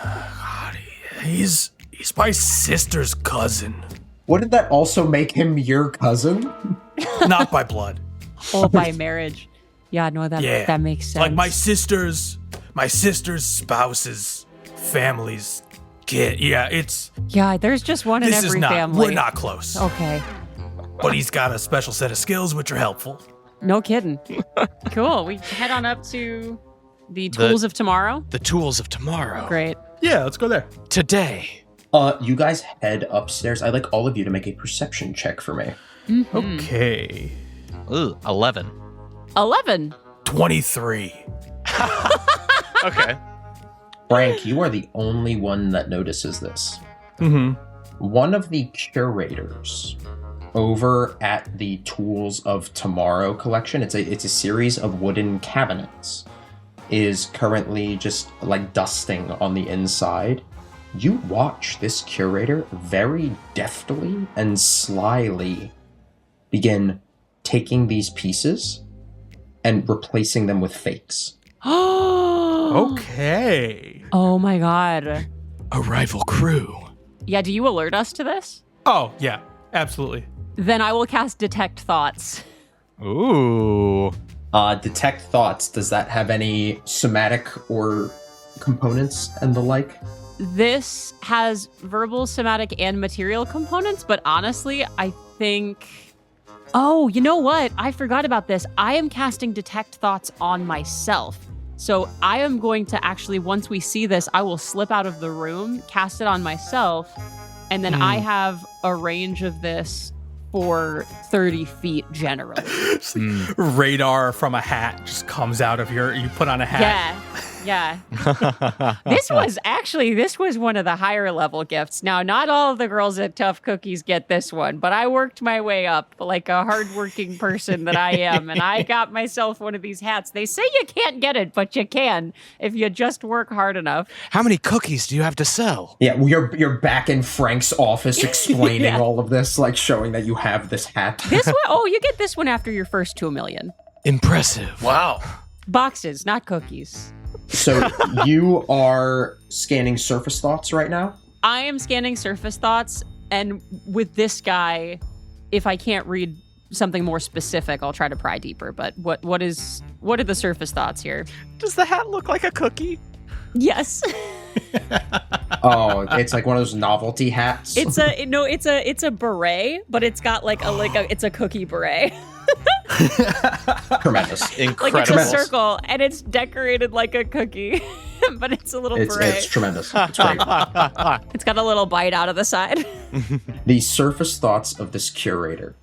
God, he's my sister's cousin. Wouldn't that also make him your cousin? Not by blood. Oh, by marriage. Yeah, no, that makes sense. Like my sister's spouse's family's kid. Yeah, Yeah, there's just one in this every is not. family. We're not close. Okay. But he's got a special set of skills which are helpful. No kidding. Cool. We head on up to the Tools of Tomorrow. The tools of tomorrow. Great. Yeah, let's go there. Today. You guys head upstairs. I'd like all of you to make a perception check for me. Mm-hmm. Okay. Ooh, 11. 11. 23. Okay. Frank, you are the only one that notices this. Mm-hmm. One of the curators over at the Tools of Tomorrow collection, it's a series of wooden cabinets, is currently just like dusting on the inside. You watch this curator very deftly and slyly begin taking these pieces and replacing them with fakes. Okay. Oh my God. A rival crew. Yeah, do you alert us to this? Oh, yeah, absolutely. Then I will cast Detect Thoughts. Ooh. Detect Thoughts, does that have any somatic or components and the like? This has verbal, somatic, and material components, but honestly, I think... Oh, you know what? I forgot about this. I am casting Detect Thoughts on myself. So I am going to actually, once we see this, I will slip out of the room, cast it on myself, and then I have a range of this for 30 feet generally. Radar from a hat just comes out of you put on a hat. Yeah. This was one of the higher level gifts. Now, not all of the girls at Tough Cookies get this one, but I worked my way up like a hardworking person that I am, and I got myself one of these hats. They say you can't get it, but you can if you just work hard enough. How many cookies do you have to sell? Yeah, you're back in Frank's office explaining Yeah. all of this, like showing that you have this hat. This one, you get this one after your first 2 million. Impressive. Wow. Boxes, not cookies. So you are scanning surface thoughts right now? I am scanning surface thoughts, and with this guy, if I can't read something more specific, I'll try to pry deeper. But what are the surface thoughts here? Does the hat look like a cookie? Yes. Oh, it's like one of those novelty hats. It's a beret, but it's got it's a cookie beret. Tremendous. Incredible. Like it's a circle and it's decorated like a cookie, but it's a little beret. It's tremendous. It's great. It's got a little bite out of the side. The surface thoughts of this curator.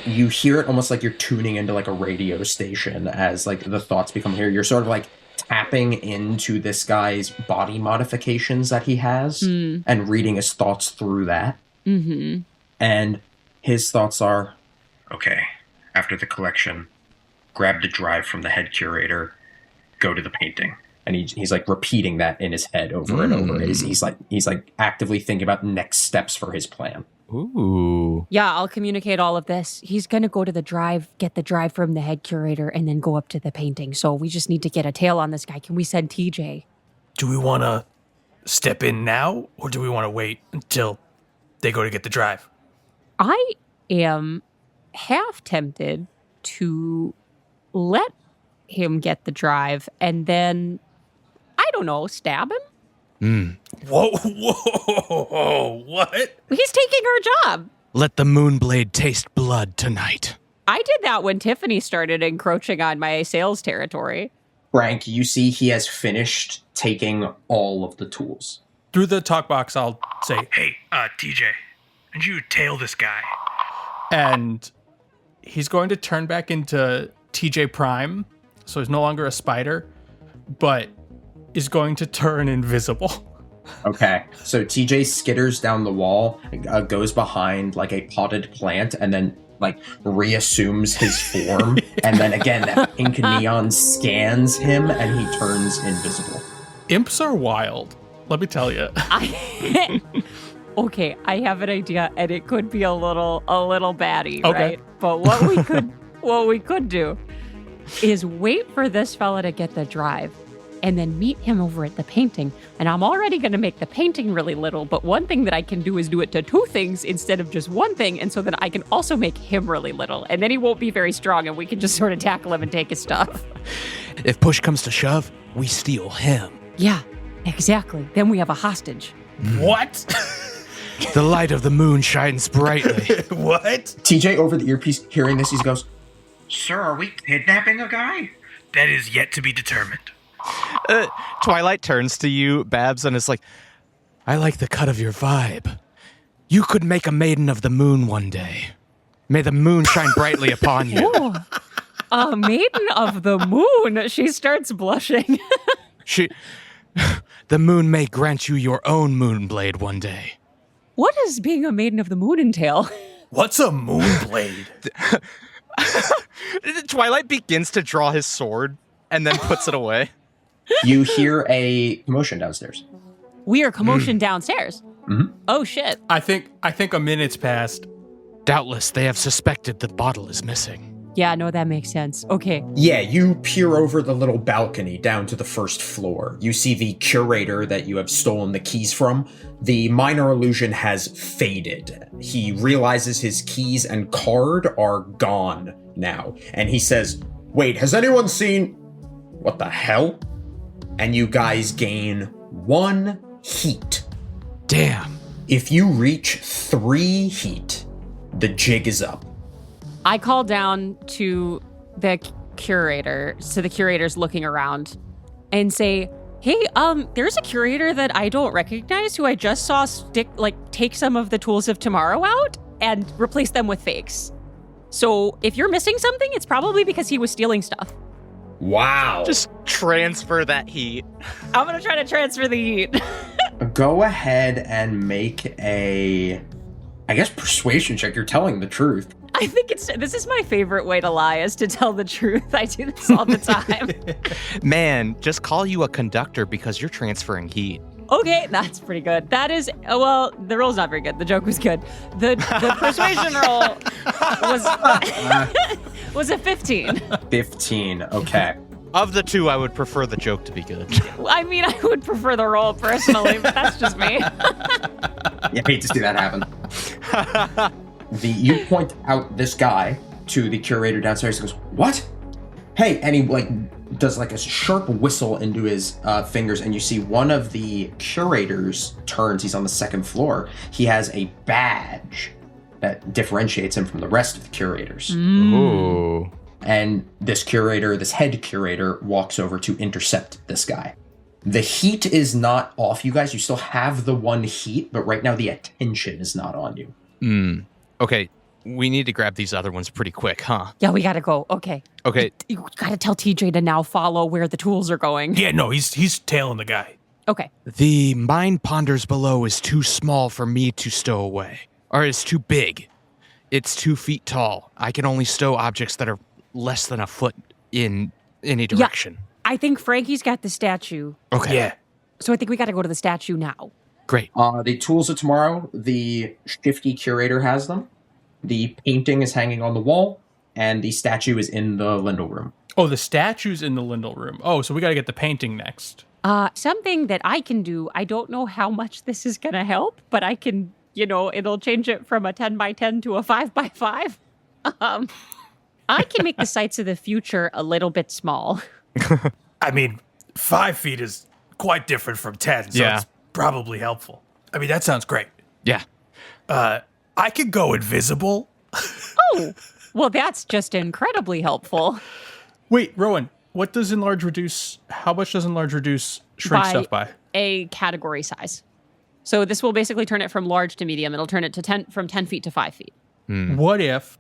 You hear it almost like you're tuning into like a radio station as like the thoughts become here. You're sort of like tapping into this guy's body modifications that he has and reading his thoughts through that. Mm-hmm. And his thoughts are, okay, after the collection, grab the drive from the head curator, go to the painting. And he's like repeating that in his head over and over. He's like actively thinking about next steps for his plan. Ooh. Yeah, I'll communicate all of this. He's going to go to the drive, get the drive from the head curator, and then go up to the painting. So we just need to get a tail on this guy. Can we send TJ? Do we want to step in now, or do we want to wait until they go to get the drive? I am half tempted to let him get the drive and then, I don't know, stab him? Whoa, what? He's taking our job. Let the Moonblade taste blood tonight. I did that when Tiffany started encroaching on my sales territory. Frank, you see he has finished taking all of the tools. Through the talk box, I'll say, Hey, TJ, and you tail this guy. and he's going to turn back into TJ Prime, so he's no longer a spider, but is going to turn invisible. Okay, so TJ skitters down the wall, goes behind like a potted plant, and then like reassumes his form. And then again, that pink neon scans him and he turns invisible. Imps are wild, let me tell you. Okay, I have an idea, and it could be a little baddie, Okay. right? But what we could do is wait for this fella to get the drive and then meet him over at the painting. And I'm already going to make the painting really little, but one thing that I can do is do it to two things instead of just one thing, and so that I can also make him really little. And then he won't be very strong, and we can just sort of tackle him and take his stuff. If push comes to shove, we steal him. Yeah, exactly. Then we have a hostage. What? The light of the moon shines brightly. What? TJ over the earpiece hearing this, he goes, Sir, are we kidnapping a guy? That is yet to be determined. Twilight turns to you, Babs, and is like, I like the cut of your vibe. You could make a maiden of the moon one day. May the moon shine brightly upon you. Oh, a maiden of the moon. She starts blushing. The moon may grant you your own moonblade one day. What does being a maiden of the moon entail? What's a moonblade? Twilight begins to draw his sword and then puts it away. you hear a commotion downstairs. We are commotion downstairs. Mhm. Oh, shit. I think a minute's passed. Doubtless they have suspected the bottle is missing. Yeah, no, that makes sense. Okay. Yeah, you peer over the little balcony down to the first floor. You see the curator that you have stolen the keys from. The minor illusion has faded. He realizes his keys and card are gone now. And he says, wait, has anyone seen... What the hell? And you guys gain 1 heat. Damn. If you reach 3 heat, the jig is up. I call down to the curator, so the curator's looking around, and say, hey, there's a curator that I don't recognize who I just saw take some of the tools of tomorrow out and replace them with fakes. So if you're missing something, it's probably because he was stealing stuff. Wow. Just transfer that heat. I'm gonna try to transfer the heat. Go ahead and make a, I guess, persuasion check. You're telling the truth. I think this is my favorite way to lie, is to tell the truth. I do this all the time. Man, just call you a conductor because you're transferring heat. Okay, that's pretty good. That is, well, the roll's not very good. The joke was good. The persuasion roll was a 15. 15, okay. Of the two, I would prefer the joke to be good. I mean, I would prefer the roll personally, but that's just me. Yeah, hate to see that happen. You point out this guy to the curator downstairs. He goes, what? Hey, and he does a sharp whistle into his fingers, and you see one of the curators turns. He's on the second floor. He has a badge that differentiates him from the rest of the curators. Ooh. And this head curator, walks over to intercept this guy. The heat is not off you guys. You still have the one heat, but right now the attention is not on you. Okay, we need to grab these other ones pretty quick, huh? Yeah, we gotta go. Okay. Okay. You gotta tell TJ to now follow where the tools are going. Yeah, no, he's tailing the guy. Okay. The mind ponders below is too small for me to stow away. Or it's too big. It's 2 feet tall. I can only stow objects that are less than a foot in any direction. Yeah, I think Frankie's got the statue. Okay. Yeah. So I think we gotta go to the statue now. Great. The tools are tomorrow. The shifty curator has them. The painting is hanging on the wall, and the statue is in the Lindell room. Oh, the statue's in the Lindell room. Oh, so we got to get the painting next. Something that I can do, I don't know how much this is gonna help, but I can, it'll change it from a 10 by 10 to a 5 by 5. I can make the sights of the future a little bit small. I mean, 5 feet is quite different from 10, so it's probably helpful. I mean, that sounds great. Yeah. I could go invisible. Oh, well, that's just incredibly helpful. Wait, Rowan, what does enlarge reduce? How much does enlarge reduce shrink stuff by? A category size. So this will basically turn it from large to medium. It'll turn it to from 10 feet to 5 feet. What if,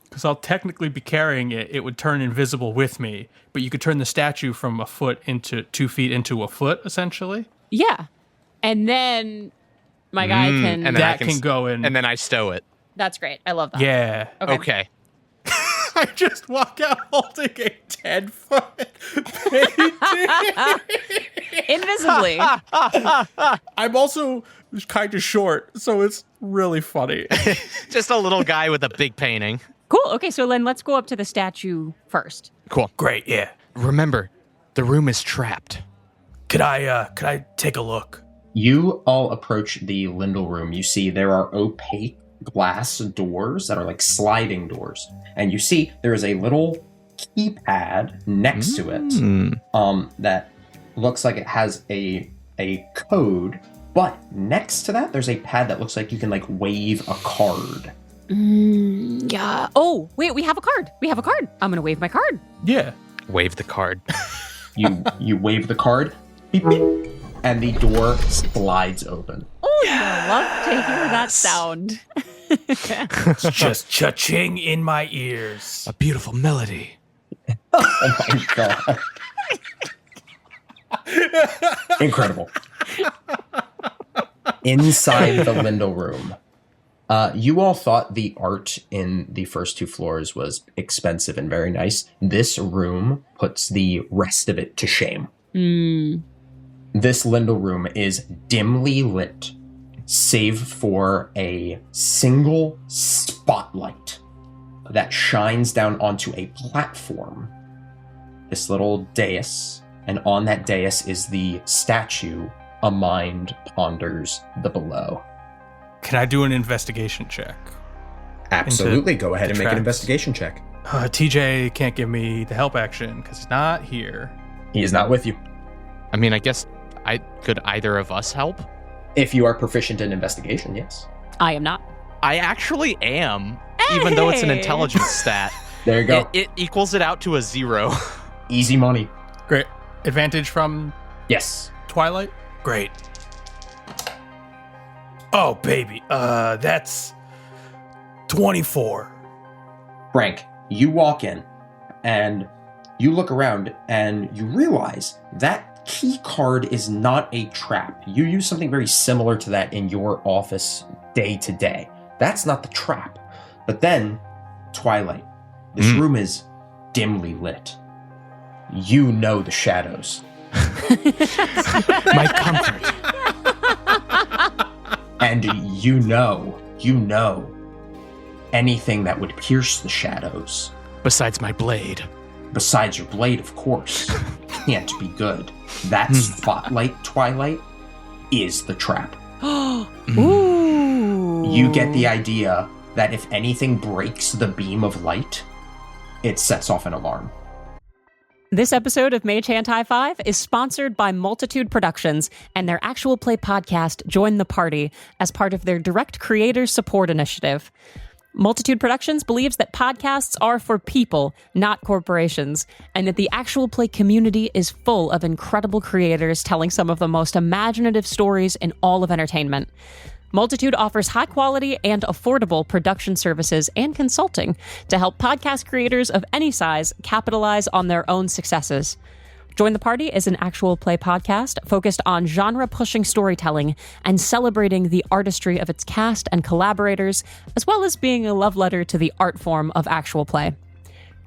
because I'll technically be carrying it, it would turn invisible with me, but you could turn the statue from a foot into 2 feet into a foot, essentially? Yeah. And then my guy can... And then that can go in. And then I stow it. That's great. I love that. Yeah. Okay. I just walk out holding a 10-foot painting. Invisibly. I'm also kind of short, so it's really funny. Just a little guy with a big painting. Cool. Okay, so then let's go up to the statue first. Cool. Great, yeah. Remember, the room is trapped. Could I take a look? You all approach the Lindell room. You see there are opaque glass doors that are like sliding doors. And you see there is a little keypad next to it that looks like it has a code. But next to that, there's a pad that looks like you can like wave a card. Yeah. Oh, wait, we have a card. I'm going to wave my card. Yeah. Wave the card. You wave the card, beep, beep, and the door slides open. Oh, I love to hear that sound. It's just cha-ching in my ears. A beautiful melody. Oh my god. Incredible. Inside the Lindell room, you all thought the art in the first 2 floors was expensive and very nice. This room puts the rest of it to shame. This Lindell room is dimly lit, save for a single spotlight that shines down onto a platform. This little dais, and on that dais is the statue, A Mind Ponders the Below. Can I do an investigation check? Absolutely. Go ahead the and make an traps. investigation check. TJ can't give me the help action because he's not here. He is not with you. I mean, I guess could either of us help? If you are proficient in investigation, yes. I am not. I actually am, even though it's an Hey! intelligence stat. There you go. It equals it out to a 0. Easy money. Great. Advantage from Yes. Twilight? Great. Oh, baby. That's 24. Frank, you walk in and you look around and you realize that key card is not a trap. You use something very similar to that in your office day to day. That's not the trap. But then, Twilight, this room is dimly lit. You know the shadows. My comfort. And you know anything that would pierce the shadows, Besides my blade. besides your blade, of course, can't be good. That spotlight, Twilight, is the trap. Ooh. You get the idea that if anything breaks the beam of light, it sets off an alarm. This episode of Mage Hand High Five is sponsored by Multitude Productions and their actual play podcast, Join the Party, as part of their direct creator support initiative. Multitude Productions believes that podcasts are for people, not corporations, and that the actual play community is full of incredible creators telling some of the most imaginative stories in all of entertainment. Multitude offers high-quality and affordable production services and consulting to help podcast creators of any size capitalize on their own successes. Join the Party is an actual play podcast focused on genre-pushing storytelling and celebrating the artistry of its cast and collaborators, as well as being a love letter to the art form of actual play.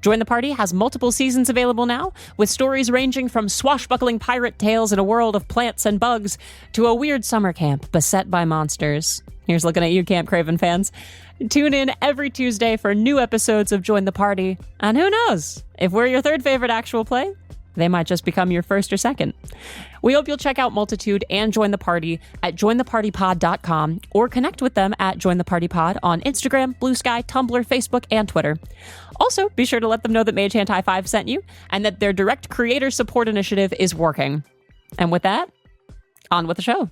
Join the Party has multiple seasons available now, with stories ranging from swashbuckling pirate tales in a world of plants and bugs to a weird summer camp beset by monsters. Here's looking at you, Camp Craven fans. Tune in every Tuesday for new episodes of Join the Party. And who knows, if we're your third favorite actual play, they might just become your first or second. We hope you'll check out Multitude and Join the Party at jointhepartypod.com or connect with them at Join the Party Pod on Instagram, Bluesky, Tumblr, Facebook, and Twitter. Also, be sure to let them know that Mage Hand High Five sent you and that their direct creator support initiative is working. And with that, on with the show.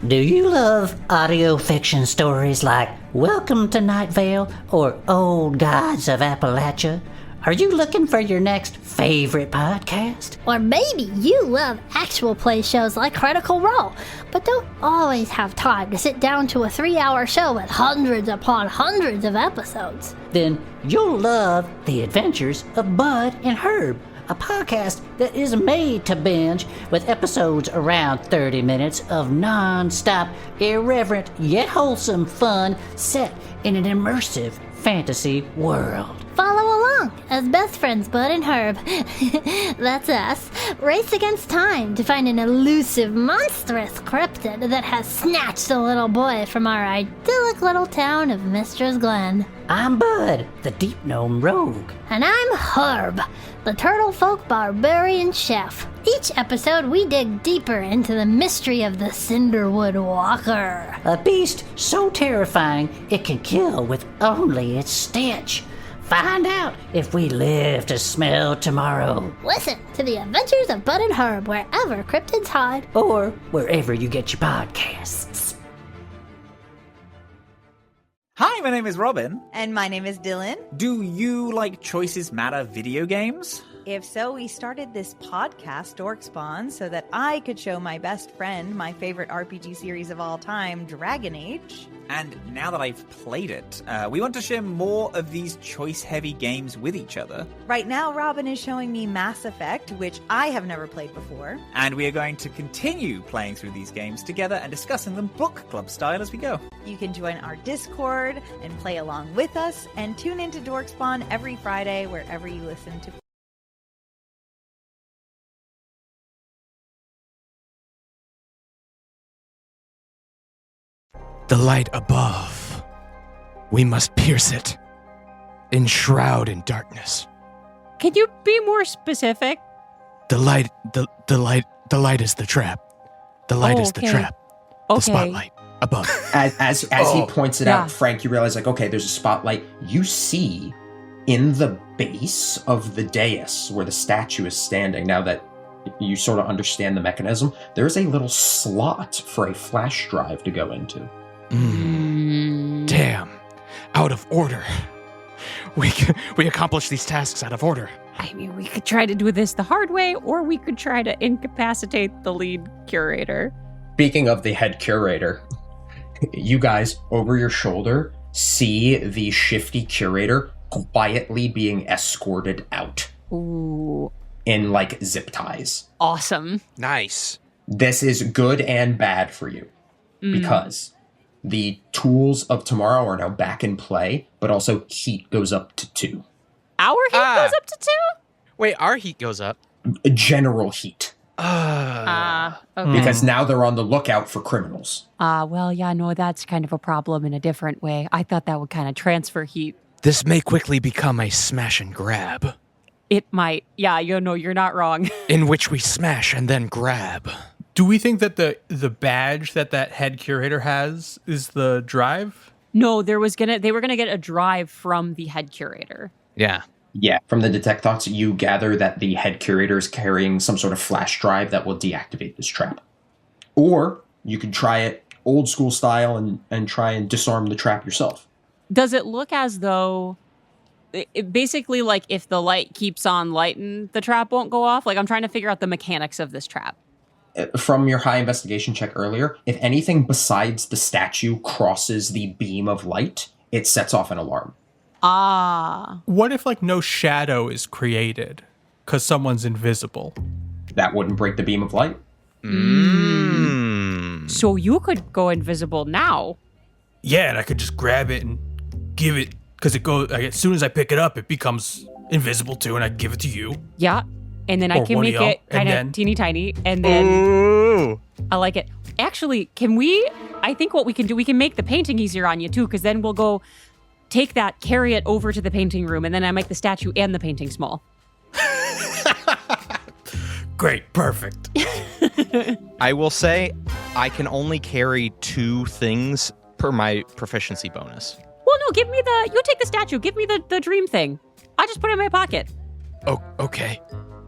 Do you love audio fiction stories like Welcome to Night Vale or Old Gods of Appalachia? Are you looking for your next favorite podcast? Or maybe you love actual play shows like Critical Role, but don't always have time to sit down to a 3-hour show with hundreds upon hundreds of episodes. Then you'll love The Adventures of Bud and Herb, a podcast that is made to binge with episodes around 30 minutes of non-stop, irreverent, yet wholesome fun set in an immersive fantasy world. Follow along as best friends Bud and Herb, that's us, race against time to find an elusive, monstrous cryptid that has snatched a little boy from our idyllic little town of Mistress Glen. I'm Bud, the Deep Gnome Rogue. And I'm Herb, the Turtle Folk Barbarian Chef. Each episode we dig deeper into the mystery of the Cinderwood Walker. A beast so terrifying it can kill with only its stench. Find out if we live to smell tomorrow. Listen to the Adventures of Bud and Herb wherever cryptids hide. Or wherever you get your podcasts. Hi, my name is Robin. And my name is Dylan. Do you like Choices Matter video games? If so, we started this podcast, Dorkspawn, so that I could show my best friend my favorite RPG series of all time, Dragon Age. And now that I've played it, we want to share more of these choice-heavy games with each other. Right now, Robin is showing me Mass Effect, which I have never played before. And we are going to continue playing through these games together and discussing them book club style as we go. You can join our Discord and play along with us, and tune into Dorkspawn every Friday wherever you listen to. The light above. We must pierce it. Enshroud in darkness. Can you be more specific? The light is the trap. The light is the trap. The spotlight above. As he points it out, Frank, you realize, like, okay, there's a spotlight. You see in the base of the dais where the statue is standing, now that you sort of understand the mechanism, there's a little slot for a flash drive to go into. Damn. Out of order. We accomplish these tasks out of order. I mean, we could try to do this the hard way, or we could try to incapacitate the lead curator. Speaking of the head curator, you guys, over your shoulder, see the shifty curator quietly being escorted out. Ooh. In, like, zip ties. Awesome. Nice. This is good and bad for you, because the tools of tomorrow are now back in play, but also heat goes up to 2. Our heat goes up to 2? Wait, our heat goes up. General heat. Okay. Because now they're on the lookout for criminals. Well, yeah, no, that's kind of a problem in a different way. I thought that would kind of transfer heat. This may quickly become a smash and grab. It might. Yeah, you're not wrong. In which we smash and then grab. Do we think that the badge that head curator has is the drive? No, they were gonna get a drive from the head curator. Yeah. Yeah, from the detect thoughts, you gather that the head curator is carrying some sort of flash drive that will deactivate this trap. Or you could try it old school style and try and disarm the trap yourself. Does it look as though, basically, like if the light keeps on lighting, the trap won't go off? Like I'm trying to figure out the mechanics of this trap. From your high investigation check earlier, if anything besides the statue crosses the beam of light, it sets off an alarm. Ah. What if like no shadow is created because someone's invisible? That wouldn't break the beam of light. So you could go invisible now. Yeah, and I could just grab it and give it, because it goes, like, as soon as I pick it up, it becomes invisible too, and I give it to you. Yeah. And then I Or can one of make y'all, it kind and then- of teeny tiny. And then Ooh. I like it. Actually, I think what we can do, we can make the painting easier on you too, because then we'll go take that, carry it over to the painting room, and then I make the statue and the painting small. Great, perfect. I will say I can only carry 2 things per my proficiency bonus. Well, no, you take the statue. Give me the dream thing. I just put it in my pocket. Oh, okay.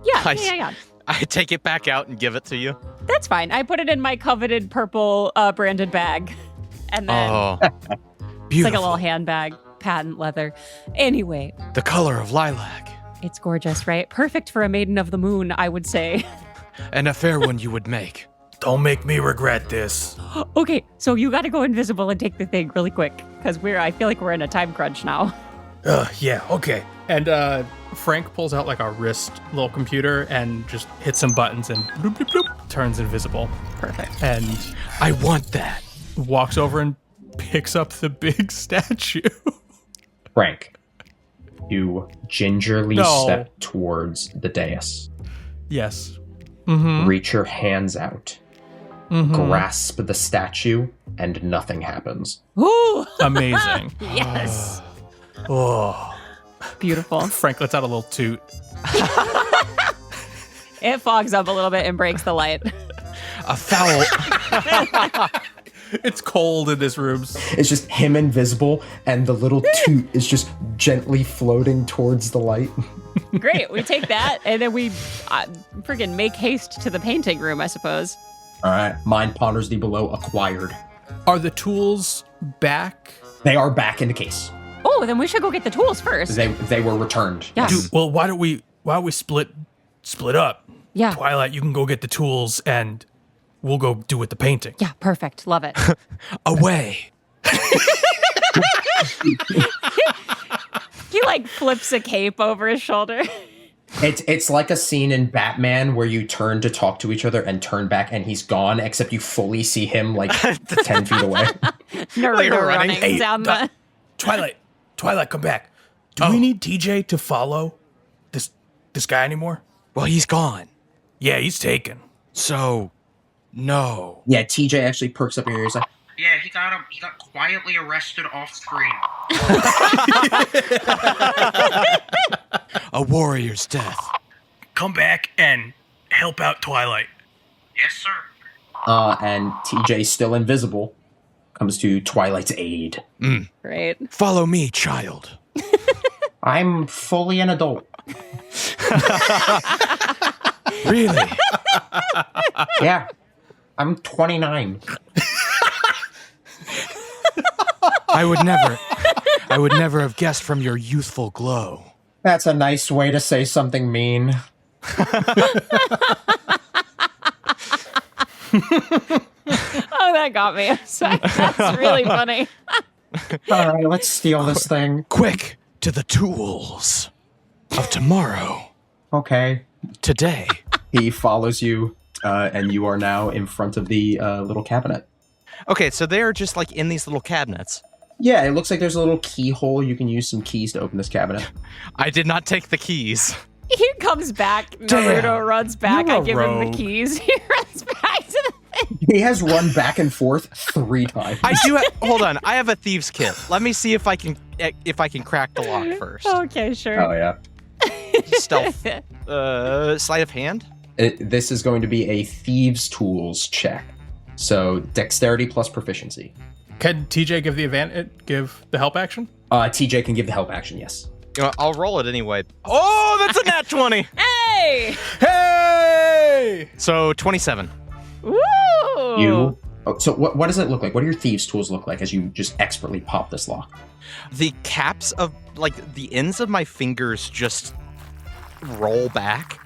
Yeah, Nice. yeah. I take it back out and give it to you. That's fine. I put it in my coveted purple branded bag. And then Oh, it's like a beautiful. little handbag, patent leather. Anyway, The color of lilac. it's gorgeous, right? Perfect for a maiden of the moon, I would say. And a fair one you would make. Don't make me regret this. Okay, so you got to go invisible and take the thing really quick, because I feel like we're in a time crunch now. Yeah, okay. And Frank pulls out like a wrist little computer and just hits some buttons and bloop, bloop, bloop, turns invisible. Perfect. And I want that. walks over and picks up the big statue. Frank, you gingerly No. step towards the dais. Yes. Mm-hmm. Reach your hands out. Grasp the statue, and nothing happens. Ooh, Amazing. yes. Oh. Beautiful. Frank lets out a little toot. It fogs up a little bit and breaks the light. A foul. It's cold in this room. It's just him invisible, and the little toot is just gently floating towards the light. Great. We take that, and then we friggin' make haste to the painting room, I suppose. All right. Mind ponders the below acquired. Are the tools back? They are back in the case. Oh, then we should go get the tools first. They were returned. Yes. Dude, well, why don't we split up? Yeah. Twilight, you can go get the tools, and we'll go do with the painting. Yeah, perfect. Love it. Away. He like flips a cape over his shoulder. It's like a scene in Batman where you turn to talk to each other and turn back and he's gone, except you fully see him like 10 feet away. Naruto running Hey, down the... Twilight, come back. Do we need TJ to follow this guy anymore? Well, he's gone. Yeah, he's taken. So, no. Yeah, TJ actually perks up in your ears like, Yeah, he got quietly arrested off screen. A warrior's death. Come back and help out Twilight. Yes, sir. and TJ, still invisible, comes to Twilight's aid. Great. Follow me, child. I'm fully an adult. Really? Yeah, I'm 29. I would never have guessed from your youthful glow. That's a nice way to say something mean. Oh, that got me. That's really funny. All right, let's steal this thing. Quick, to the tools of tomorrow. Okay. Today. He follows you, and you are now in front of the little cabinet. Okay, so they're just like in these little cabinets. Yeah, it looks like there's a little keyhole. You can use some keys to open this cabinet. I did not take the keys. He comes back. Damn. Naruto runs back. You're I a give him rogue. the keys. He runs back to the thing. He has run back and forth 3 times. I do. Hold on. I have a thieves' kit. Let me see if I can crack the lock first. Okay, sure. Oh, yeah. Stealth. Sleight of hand. This is going to be a thieves' tools check. So, dexterity plus proficiency. Can TJ give the help action? TJ can give the help action, yes. I'll roll it anyway. Oh, that's a nat 20. Hey! Hey! So 27. Woo! So what does it look like? What do your thieves' tools look like as you just expertly pop this lock? The caps of, like, the ends of my fingers just roll back,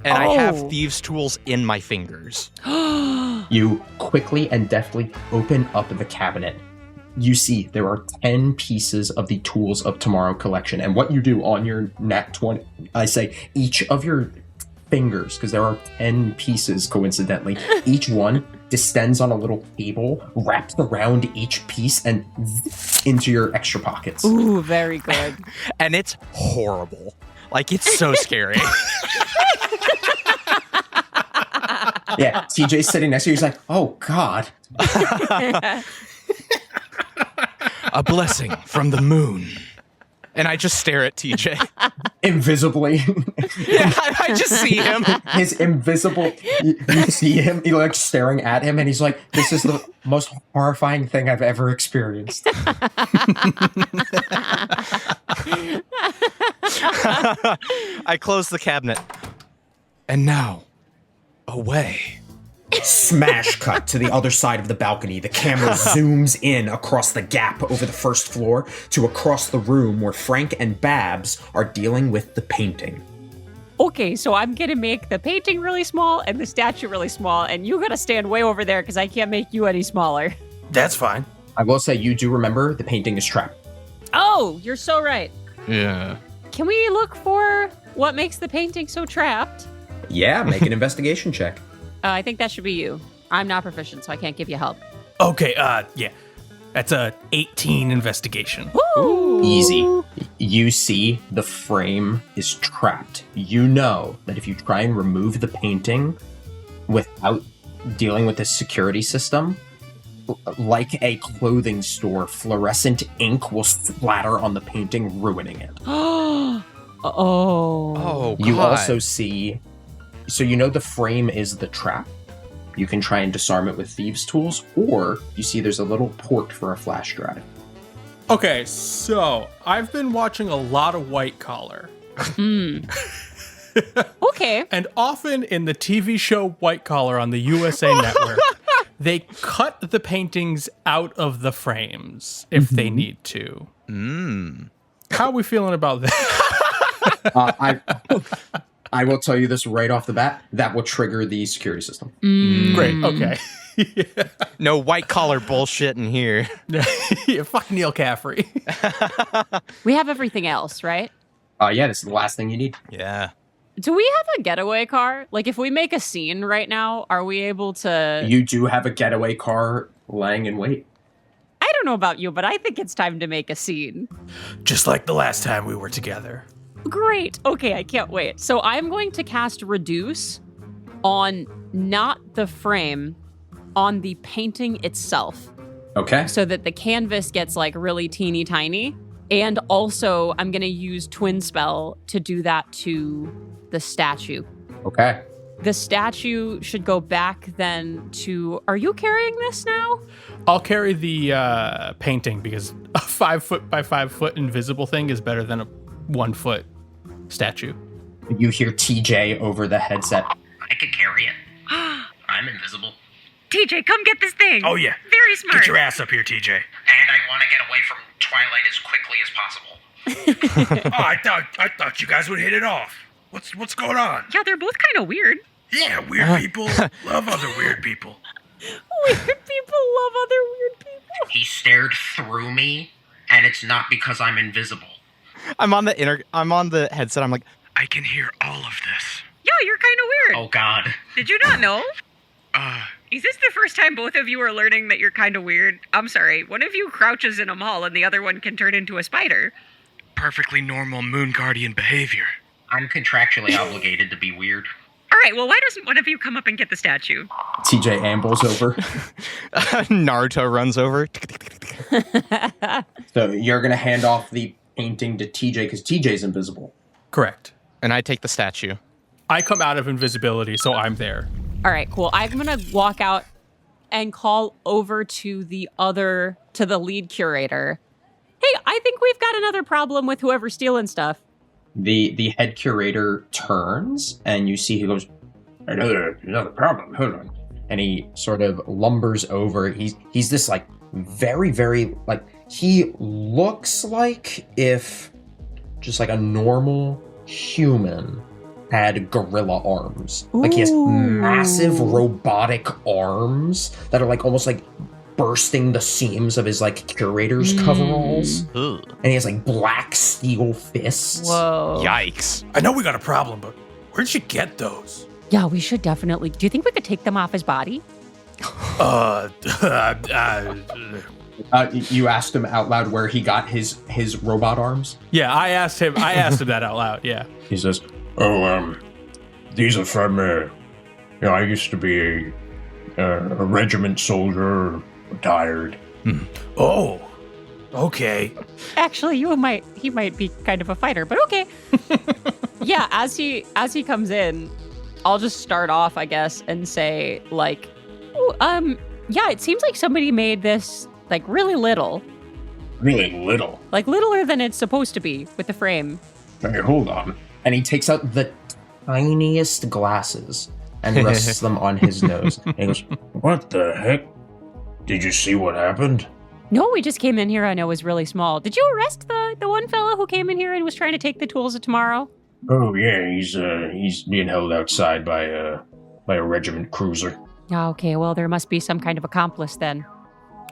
and I have thieves' tools in my fingers. You quickly and deftly open up the cabinet. You see there are 10 pieces of the Tools of Tomorrow collection. And what you do on your nat 20, I say each of your fingers, because there are 10 pieces coincidentally, each one descends on a little cable, wraps around each piece, and into your extra pockets. Ooh, very good. And it's horrible. Like, it's so scary. Yeah, TJ's sitting next to you. He's like, oh, God. A blessing from the moon. And I just stare at TJ. Invisibly. I just see him. His invisible, you see him, he like staring at him, and he's like, this is the most horrifying thing I've ever experienced. I close the cabinet. And now, away. Smash cut to the other side of the balcony. The camera zooms in across the gap over the first floor to across the room where Frank and Babs are dealing with the painting. Okay, so I'm gonna make the painting really small and the statue really small, and you gotta stand way over there because I can't make you any smaller. That's fine. I will say you do remember the painting is trapped. Oh, you're so right. Yeah. Can we look for what makes the painting so trapped? Yeah, make an investigation check. I think that should be you. I'm not proficient, so I can't give you help. Okay, yeah. That's a 18 investigation. Woo! Easy. You see the frame is trapped. You know that if you try and remove the painting without dealing with the security system, like a clothing store, fluorescent ink will splatter on the painting, ruining it. Oh, Oh, God. You also see, so you know the frame is the trap. You can try and disarm it with thieves' tools, or you see there's a little port for a flash drive. Okay, so I've been watching a lot of White Collar. Okay. And often in the TV show White Collar on the USA Network, they cut the paintings out of the frames if they need to. How are we feeling about that? I will tell you this right off the bat. That will trigger the security system. Great, okay. No white collar bullshit in here. Yeah, fuck Neil Caffrey. We have everything else, right? Yeah, this is the last thing you need. Yeah. Do we have a getaway car? Like, if we make a scene right now, are we able to... You do have a getaway car laying in wait. I don't know about you, but I think it's time to make a scene. Just like the last time we were together. Great. Okay, I can't wait. So I'm going to cast Reduce on not the frame, on the painting itself. Okay. So that the canvas gets like really teeny tiny. And also I'm going to use Twin Spell to do that to the statue. Okay. The statue should go back then to... Are you carrying this now? I'll carry the painting because a 5 foot by 5 foot invisible thing is better than a 1 foot statue. You hear TJ over the headset. I can carry it. I'm invisible. TJ, come get this thing. Oh, yeah. Very smart. Get your ass up here, TJ. And I want to get away from Twilight as quickly as possible. I thought you guys would hit it off. What's going on? Yeah, they're both kind of weird. Yeah, weird people love other weird people. Weird people love other weird people. He stared through me, and it's not because I'm invisible. I'm on the headset. I'm like, I can hear all of this. Yeah, you're kind of weird. Oh, God. Did you not know? Is this the first time both of you are learning that you're kind of weird? I'm sorry. One of you crouches in a mall, and the other one can turn into a spider. Perfectly normal Moon Guardian behavior. I'm contractually obligated to be weird. All right, well, why doesn't one of you come up and get the statue? TJ ambles over. Naruto runs over. So you're going to hand off the painting to TJ because TJ's invisible. Correct. And I take the statue. I come out of invisibility, so I'm there. All right, cool. I'm going to walk out and call over to the lead curator. Hey, I think we've got another problem with whoever's stealing stuff. The head curator turns, and you see he goes, another problem, hold on. And he sort of lumbers over. He's this, like, very, very, like, he looks like if just, like, a normal human had gorilla arms. Ooh. Like, he has massive robotic arms that are, like, almost, like, bursting the seams of his, like, curator's coveralls. Ugh. And he has, like, black steel fists. Whoa. Yikes. I know we got a problem, but where'd you get those? Yeah, we should definitely. Do you think we could take them off his body? You asked him out loud where he got his robot arms? Yeah, I asked him that out loud, yeah. He says, these are from, I used to be a regiment soldier, retired. Oh, okay. Actually, he might be kind of a fighter, but okay. Yeah, as he comes in, I'll just start off, I guess, and say, like, yeah, it seems like somebody made this, like, really little. Really little? Like, littler than it's supposed to be with the frame. Hey, hold on. and he takes out the tiniest glasses and rests them on his nose. And he goes, "What the heck? Did you see what happened?" No, we just came in here and it was really small. Did you arrest the one fellow who came in here and was trying to take the tools of tomorrow? Oh yeah, he's being held outside by a regiment cruiser. Okay, well, there must be some kind of accomplice then.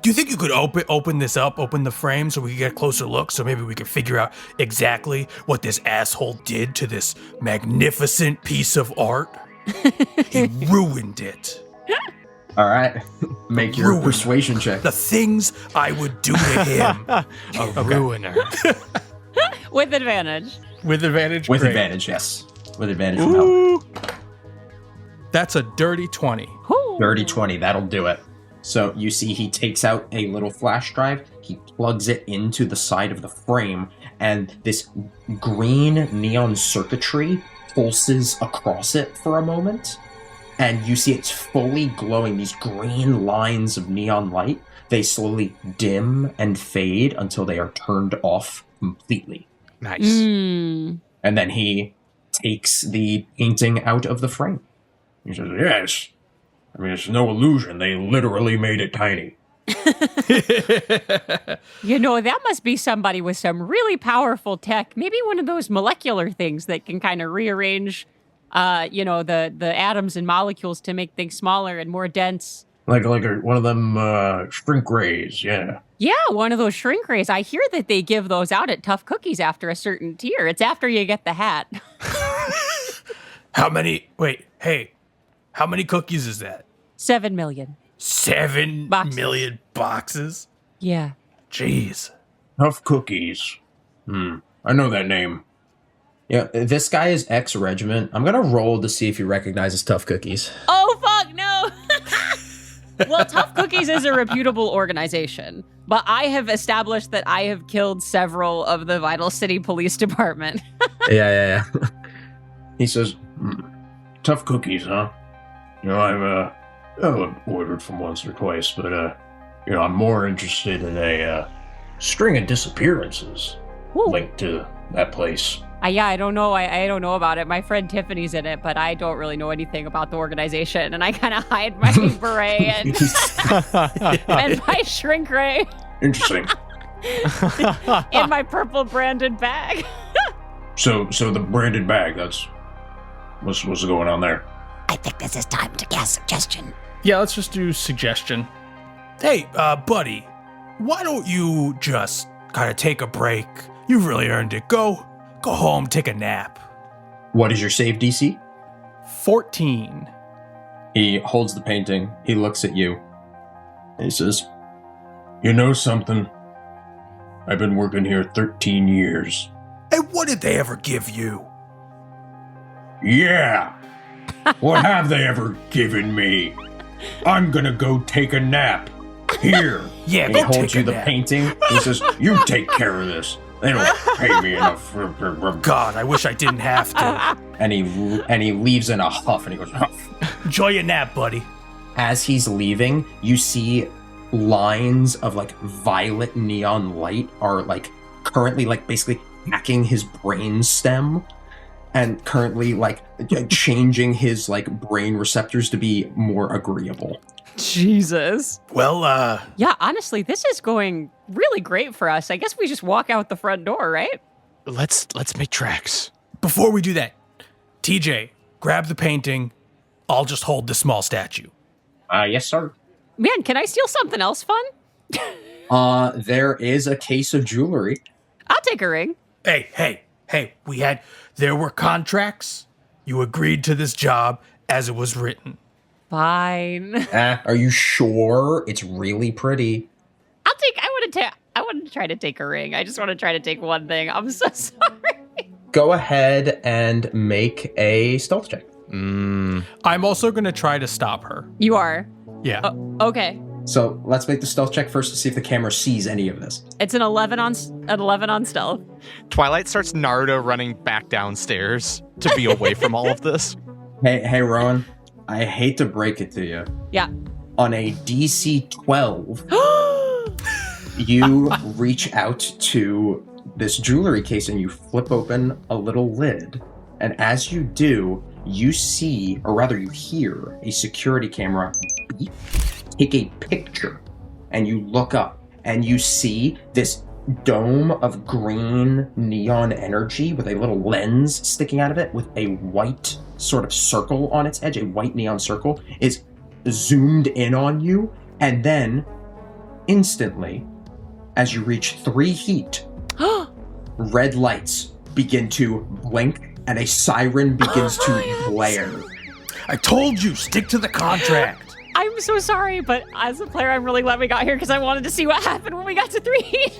Do you think you could open the frame so we could get a closer look, so maybe we could figure out exactly what this asshole did to this magnificent piece of art? He ruined it. all right, make your persuasion check. The things I would do to him. A ruiner. With advantage. With advantage? With Great. advantage, yes. With advantage from help. That's a dirty 20. Ooh. Dirty 20, that'll do it. So you see he takes out a little flash drive, he plugs it into the side of the frame, and this green neon circuitry pulses across it for a moment, and you see it's fully glowing. These green lines of neon light, they slowly dim and fade until they are turned off completely. Nice. And then he takes the painting out of the frame. He says, "Yes. I mean, it's no illusion. They literally made it tiny." You know, that must be somebody with some really powerful tech. Maybe one of those molecular things that can kind of rearrange, the atoms and molecules to make things smaller and more dense. Like one of them shrink rays, yeah. Yeah, one of those shrink rays. I hear that they give those out at Tough Cookies after a certain tier. It's after you get the hat. How many cookies is that? 7 million. 7 boxes. million boxes? Yeah. Jeez. Tough Cookies. I know that name. Yeah, this guy is ex-regiment. I'm gonna roll to see if he recognizes Tough Cookies. Oh, fuck, no! Well, Tough Cookies is a reputable organization, but I have established that I have killed several of the Vydal City Police Department. Yeah. He says, "Tough Cookies, huh? I've ordered from once or twice, but I'm more interested in a string of disappearances linked to that place." I don't know. I don't know about it. My friend Tiffany's in it, but I don't really know anything about the organization. And I kind of hide my beret and my shrink ray Interesting. in my purple branded bag. So the branded bag, that's what's going on there. I think this is time to cast suggestion. Yeah, let's just do suggestion. Hey, buddy, why don't you just kind of take a break? You've really earned it. Go home, take a nap. What is your save DC? 14. He holds the painting. He looks at you. And he says, "You know something? I've been working here 13 years. Hey, what did they ever give you? Yeah. What have they ever given me? I'm gonna go take a nap. Here." Yeah, and he go holds take you a the nap. painting. He says, "You take care of this. They don't pay me enough for God, I wish I didn't have to. And he leaves in a huff, and he goes, "Huff." Enjoy your nap, buddy. As he's leaving, you see lines of like violet neon light are like currently like basically hacking his brain stem and currently like changing his like brain receptors to be more agreeable. Jesus. Well, Yeah, honestly, this is going really great for us. I guess we just walk out the front door, right? Let's make tracks. before we do that, TJ, grab the painting. I'll just hold the small statue. Yes, sir. Man, can I steal something else fun? There is a case of jewelry. I'll take a ring. Hey, there were contracts. You agreed to this job as it was written. Fine. Are you sure? It's really pretty. I want to try to take a ring. I just want to try to take one thing. I'm so sorry. Go ahead and make a stealth check. I'm also going to try to stop her. You are? Yeah. Okay. So let's make the stealth check first to see if the camera sees any of this. It's an 11 on stealth. Twilight starts Naruto running back downstairs to be away from all of this. Hey, Rowan. I hate to break it to you. Yeah. On a DC 12, you reach out to this jewelry case and you flip open a little lid. And as you do, you see, or rather you hear, a security camera take a picture. And you look up and you see this dome of green neon energy with a little lens sticking out of it with a white sort of circle on its edge. A white neon circle is zoomed in on you. And then instantly, as you reach 3 feet, red lights begin to blink and a siren begins to blare. I told you, stick to the contract. I'm so sorry, but as a player, I'm really glad we got here because I wanted to see what happened when we got to 3 feet.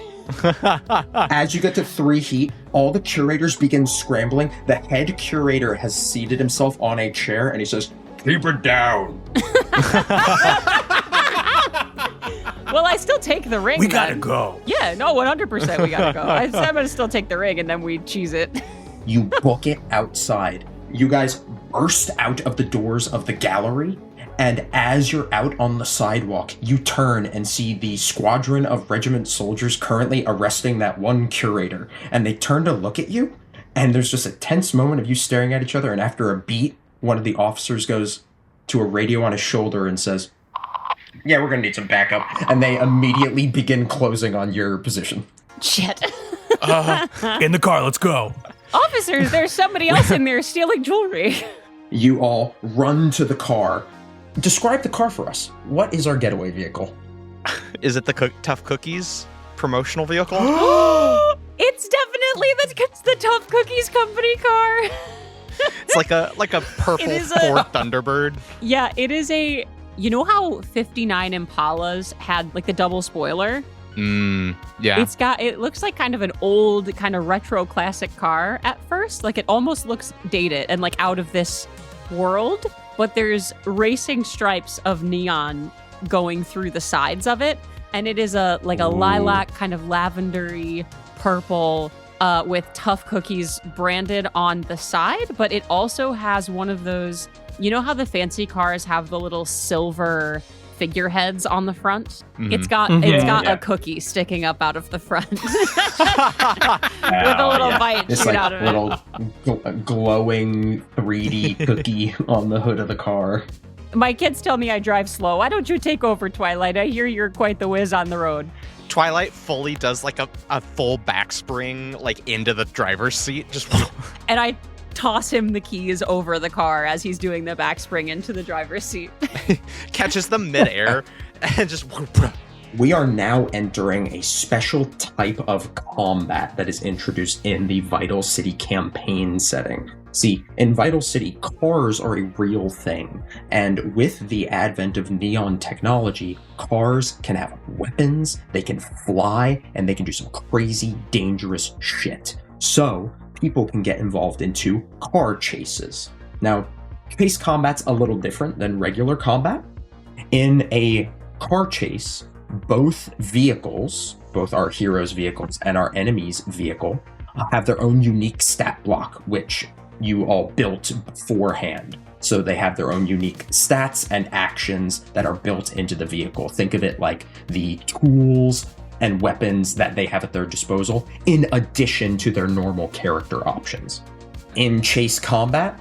As you get to 3 feet, all the curators begin scrambling. The head curator has seated himself on a chair and he says, "Keep it down." Well, I still take the ring. We gotta then. go. Yeah, no, 100% we gotta go. I'm gonna still take the ring and then we cheese it. You book it outside. You guys burst out of the doors of the gallery, and as you're out on the sidewalk, you turn and see the squadron of regiment soldiers currently arresting that one curator. And they turn to look at you, and there's just a tense moment of you staring at each other, and after a beat, one of the officers goes to a radio on his shoulder and says, "Yeah, we're gonna need some backup." And they immediately begin closing on your position. Shit. In the car, let's go. Officers, there's somebody else in there stealing jewelry. You all run to the car. Describe the car for us. What is our getaway vehicle? Is it the Tough Cookies promotional vehicle? It's definitely the Tough Cookies Company car. It's like a purple Ford Thunderbird. Yeah, it is a... You know how 59 Impalas had like the double spoiler? Yeah. It looks like kind of an old, kind of retro classic car at first. Like it almost looks dated and like out of this world, but there's racing stripes of neon going through the sides of it. And it is a lilac kind of lavendery purple with Tough Cookies branded on the side, but it also has one of those, you know how the fancy cars have the little silver figureheads on the front? It's got a cookie sticking up out of the front with a little bite It's shoot like out of a little glowing 3D cookie on the hood of the car. it. My kids tell me I drive slow. Why don't you take over, Twilight? I hear you're quite the whiz on the road. Twilight fully does like a full backspring like into the driver's seat. Just And I toss him the keys over the car as he's doing the backspring into the driver's seat. catches them midair and just... We are now entering a special type of combat that is introduced in the Vydal City campaign setting. See, in Vydal City, cars are a real thing, and with the advent of neon technology, cars can have weapons, they can fly, and they can do some crazy, dangerous shit. So, people can get involved into car chases. Now, chase combat's a little different than regular combat. In a car chase, both vehicles, both our heroes' vehicles and our enemy's vehicle, have their own unique stat block, which you all built beforehand. So they have their own unique stats and actions that are built into the vehicle. Think of it like the tools and weapons that they have at their disposal, in addition to their normal character options. In chase combat,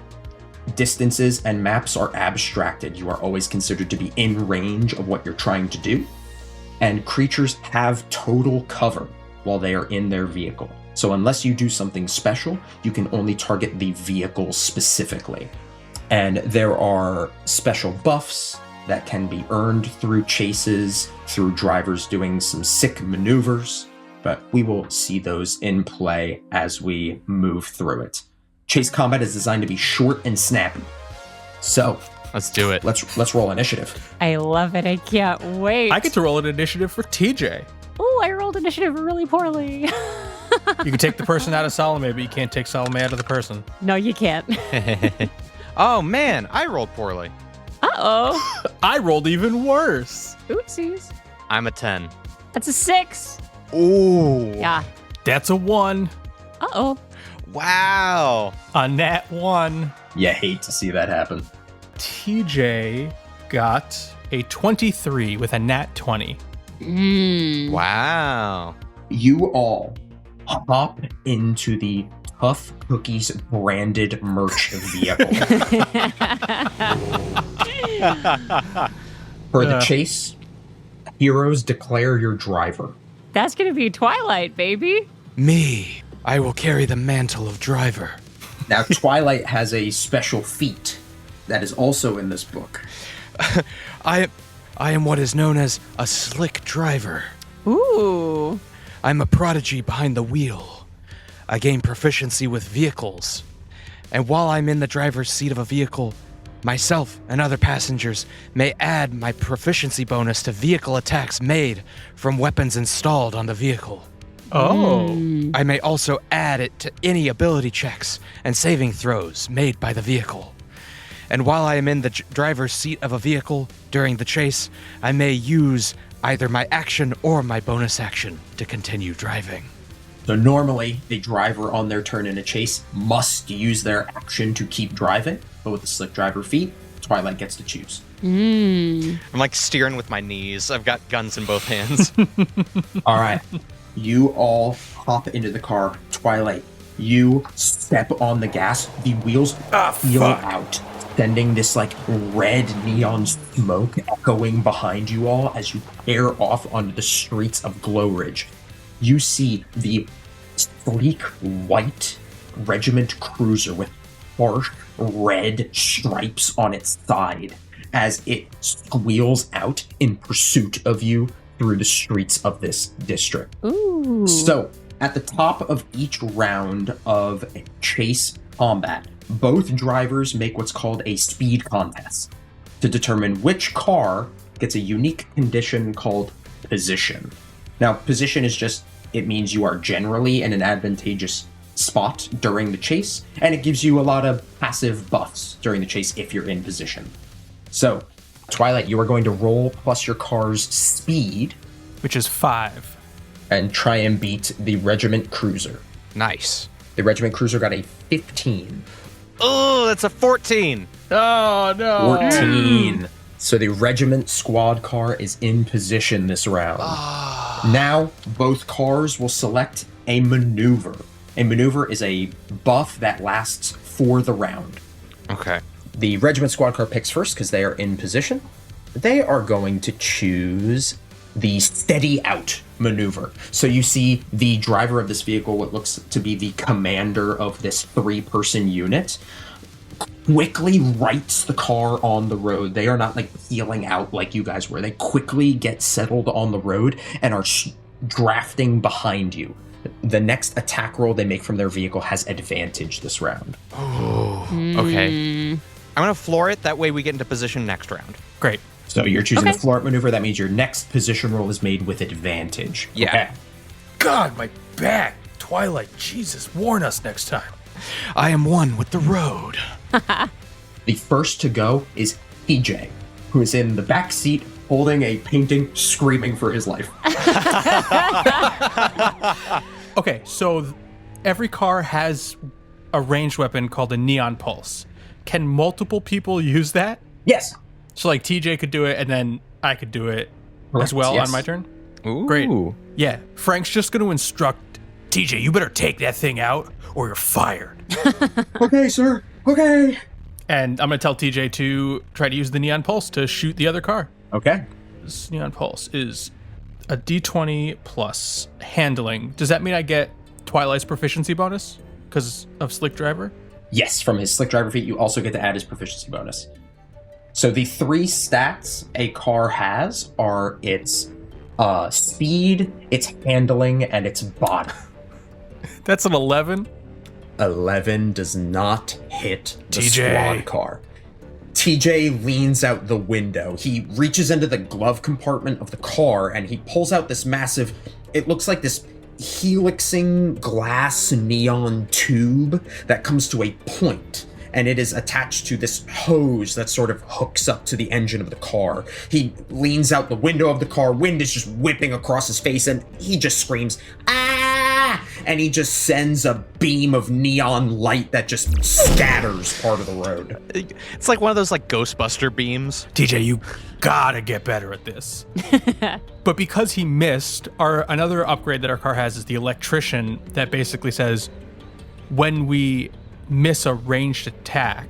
distances and maps are abstracted. You are always considered to be in range of what you're trying to do. And creatures have total cover while they are in their vehicle. So unless you do something special, you can only target the vehicle specifically. And there are special buffs that can be earned through chases, through drivers doing some sick maneuvers, but we will see those in play as we move through it. Chase combat is designed to be short and snappy. So let's do it. Let's roll initiative. I love it. I can't wait. I get to roll an initiative for TJ. Oh, I rolled initiative really poorly. You can take the person out of Salome, but you can't take Salome out of the person. No, you can't. Oh man, I rolled poorly. Uh-oh. I rolled even worse. Oopsies. I'm a 10. That's a 6. Ooh. Yeah. That's a 1. Uh-oh. Wow. A nat 1. You hate to see that happen. TJ got a 23 with a nat 20. Wow. You all hop into the Tough Cookies branded merch vehicle. For the chase, heroes declare your driver. That's going to be Twilight, baby. Me. I will carry the mantle of driver. Now, Twilight has a special feat that is also in this book. I am what is known as a slick driver. Ooh. I'm a prodigy behind the wheel. I gain proficiency with vehicles. And while I'm in the driver's seat of a vehicle, myself and other passengers may add my proficiency bonus to vehicle attacks made from weapons installed on the vehicle. Oh. I may also add it to any ability checks and saving throws made by the vehicle. And while I am in the driver's seat of a vehicle during the chase, I may use either my action or my bonus action to continue driving. So normally, a driver on their turn in a chase must use their action to keep driving, but with the slick driver feat, Twilight gets to choose. I'm like steering with my knees. I've got guns in both hands. All right. You all hop into the car. Twilight, you step on the gas. The wheels peel out, sending this like red neon smoke echoing behind you all as you tear off onto the streets of Glow Ridge. You see the sleek white regiment cruiser with harsh red stripes on its side as it squeals out in pursuit of you through the streets of this district. Ooh. So, at the top of each round of chase combat, both drivers make what's called a speed contest to determine which car gets a unique condition called position. Now, position is just, it means you are generally in an advantageous spot during the chase, and it gives you a lot of passive buffs during the chase if you're in position. So, Twilight, you are going to roll plus your car's speed, which is 5, and try and beat the regiment cruiser. Nice. The regiment cruiser got a 15. Oh, that's a 14. Oh, no. 14. So the regiment squad car is in position this round. Now, both cars will select a maneuver. A maneuver is a buff that lasts for the round. Okay. The regiment squad car picks first because they are in position. They are going to choose the steady out maneuver. So you see the driver of this vehicle, what looks to be the commander of this 3-person unit, quickly rights the car on the road. They are not like peeling out like you guys were. They quickly get settled on the road and are drafting behind you. The next attack roll they make from their vehicle has advantage this round. Oh, okay. I'm going to floor it. That way we get into position next round. Great. So you're choosing the floor it maneuver. That means your next position roll is made with advantage. Yeah. Okay. God, my back. Twilight, Jesus, warn us next time. I am one with the road. The first to go is PJ, who is in the back seat holding a painting, screaming for his life. Okay, so every car has a ranged weapon called a neon pulse. can multiple people use that? Yes. So like TJ could do it, and then I could do it as well Yes. on my turn? Ooh. Great. Yeah, Frank's just going to instruct TJ, you better take that thing out or you're fired. Okay, sir. Okay. And I'm going to tell TJ to try to use the Neon Pulse to shoot the other car. Okay. This Neon Pulse is a D20 plus handling. Does that mean I get Twilight's proficiency bonus because of Slick Driver? Yes, from his Slick Driver feat, you also get to add his proficiency bonus. So the 3 stats a car has are its speed, its handling, and its body. That's an 11. 11 does not hit the TJ. squad car. TJ leans out the window. He reaches into the glove compartment of the car and he pulls out this massive, it looks like this helixing glass neon tube that comes to a point, and it is attached to this hose that sort of hooks up to the engine of the car. He leans out the window of the car, wind is just whipping across his face, and he just screams, "Ah!" And he just sends a beam of neon light that just scatters part of the road. It's like one of those like Ghostbuster beams. TJ, you gotta get better at this. But because he missed, another upgrade that our car has is the electrician that basically says when we miss a ranged attack,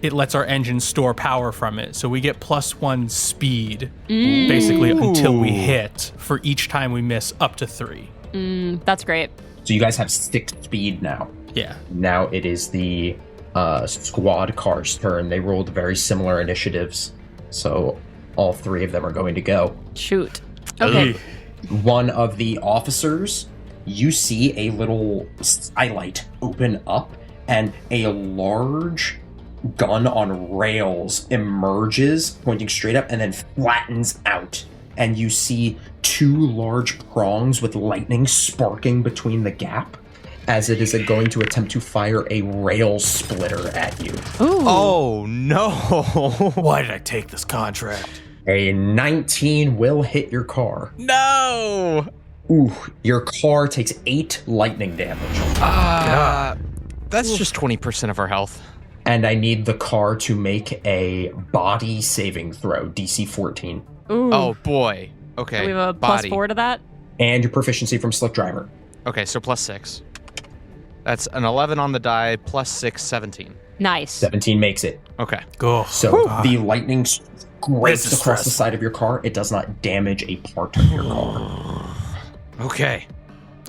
it lets our engine store power from it. So we get +1 speed, basically, until we hit for each time we miss up to 3. That's great. So you guys have 6 speed now. Yeah. Now it is the squad car's turn. They rolled very similar initiatives, so all 3 of them are going to go. Shoot. Okay. One of the officers, you see a little skylight open up, and a large gun on rails emerges, pointing straight up, and then flattens out. And you see 2 large prongs with lightning sparking between the gap, as it is going to attempt to fire a rail splitter at you. Ooh. Oh, no. Why did I take this contract? A 19 will hit your car. No. Ooh, your car takes 8 lightning damage. That's just 20% of our health. And I need the car to make a body saving throw, DC 14. Ooh. Oh, boy. Okay. Do we have a body. +4 to that? And your proficiency from Slick Driver. Okay, so +6. That's an 11 on the die, +6, 17. Nice. 17 makes it. Okay. Go. So the lightning scrapes This is across stress. the side of your car. It does not damage a part of your car. Okay.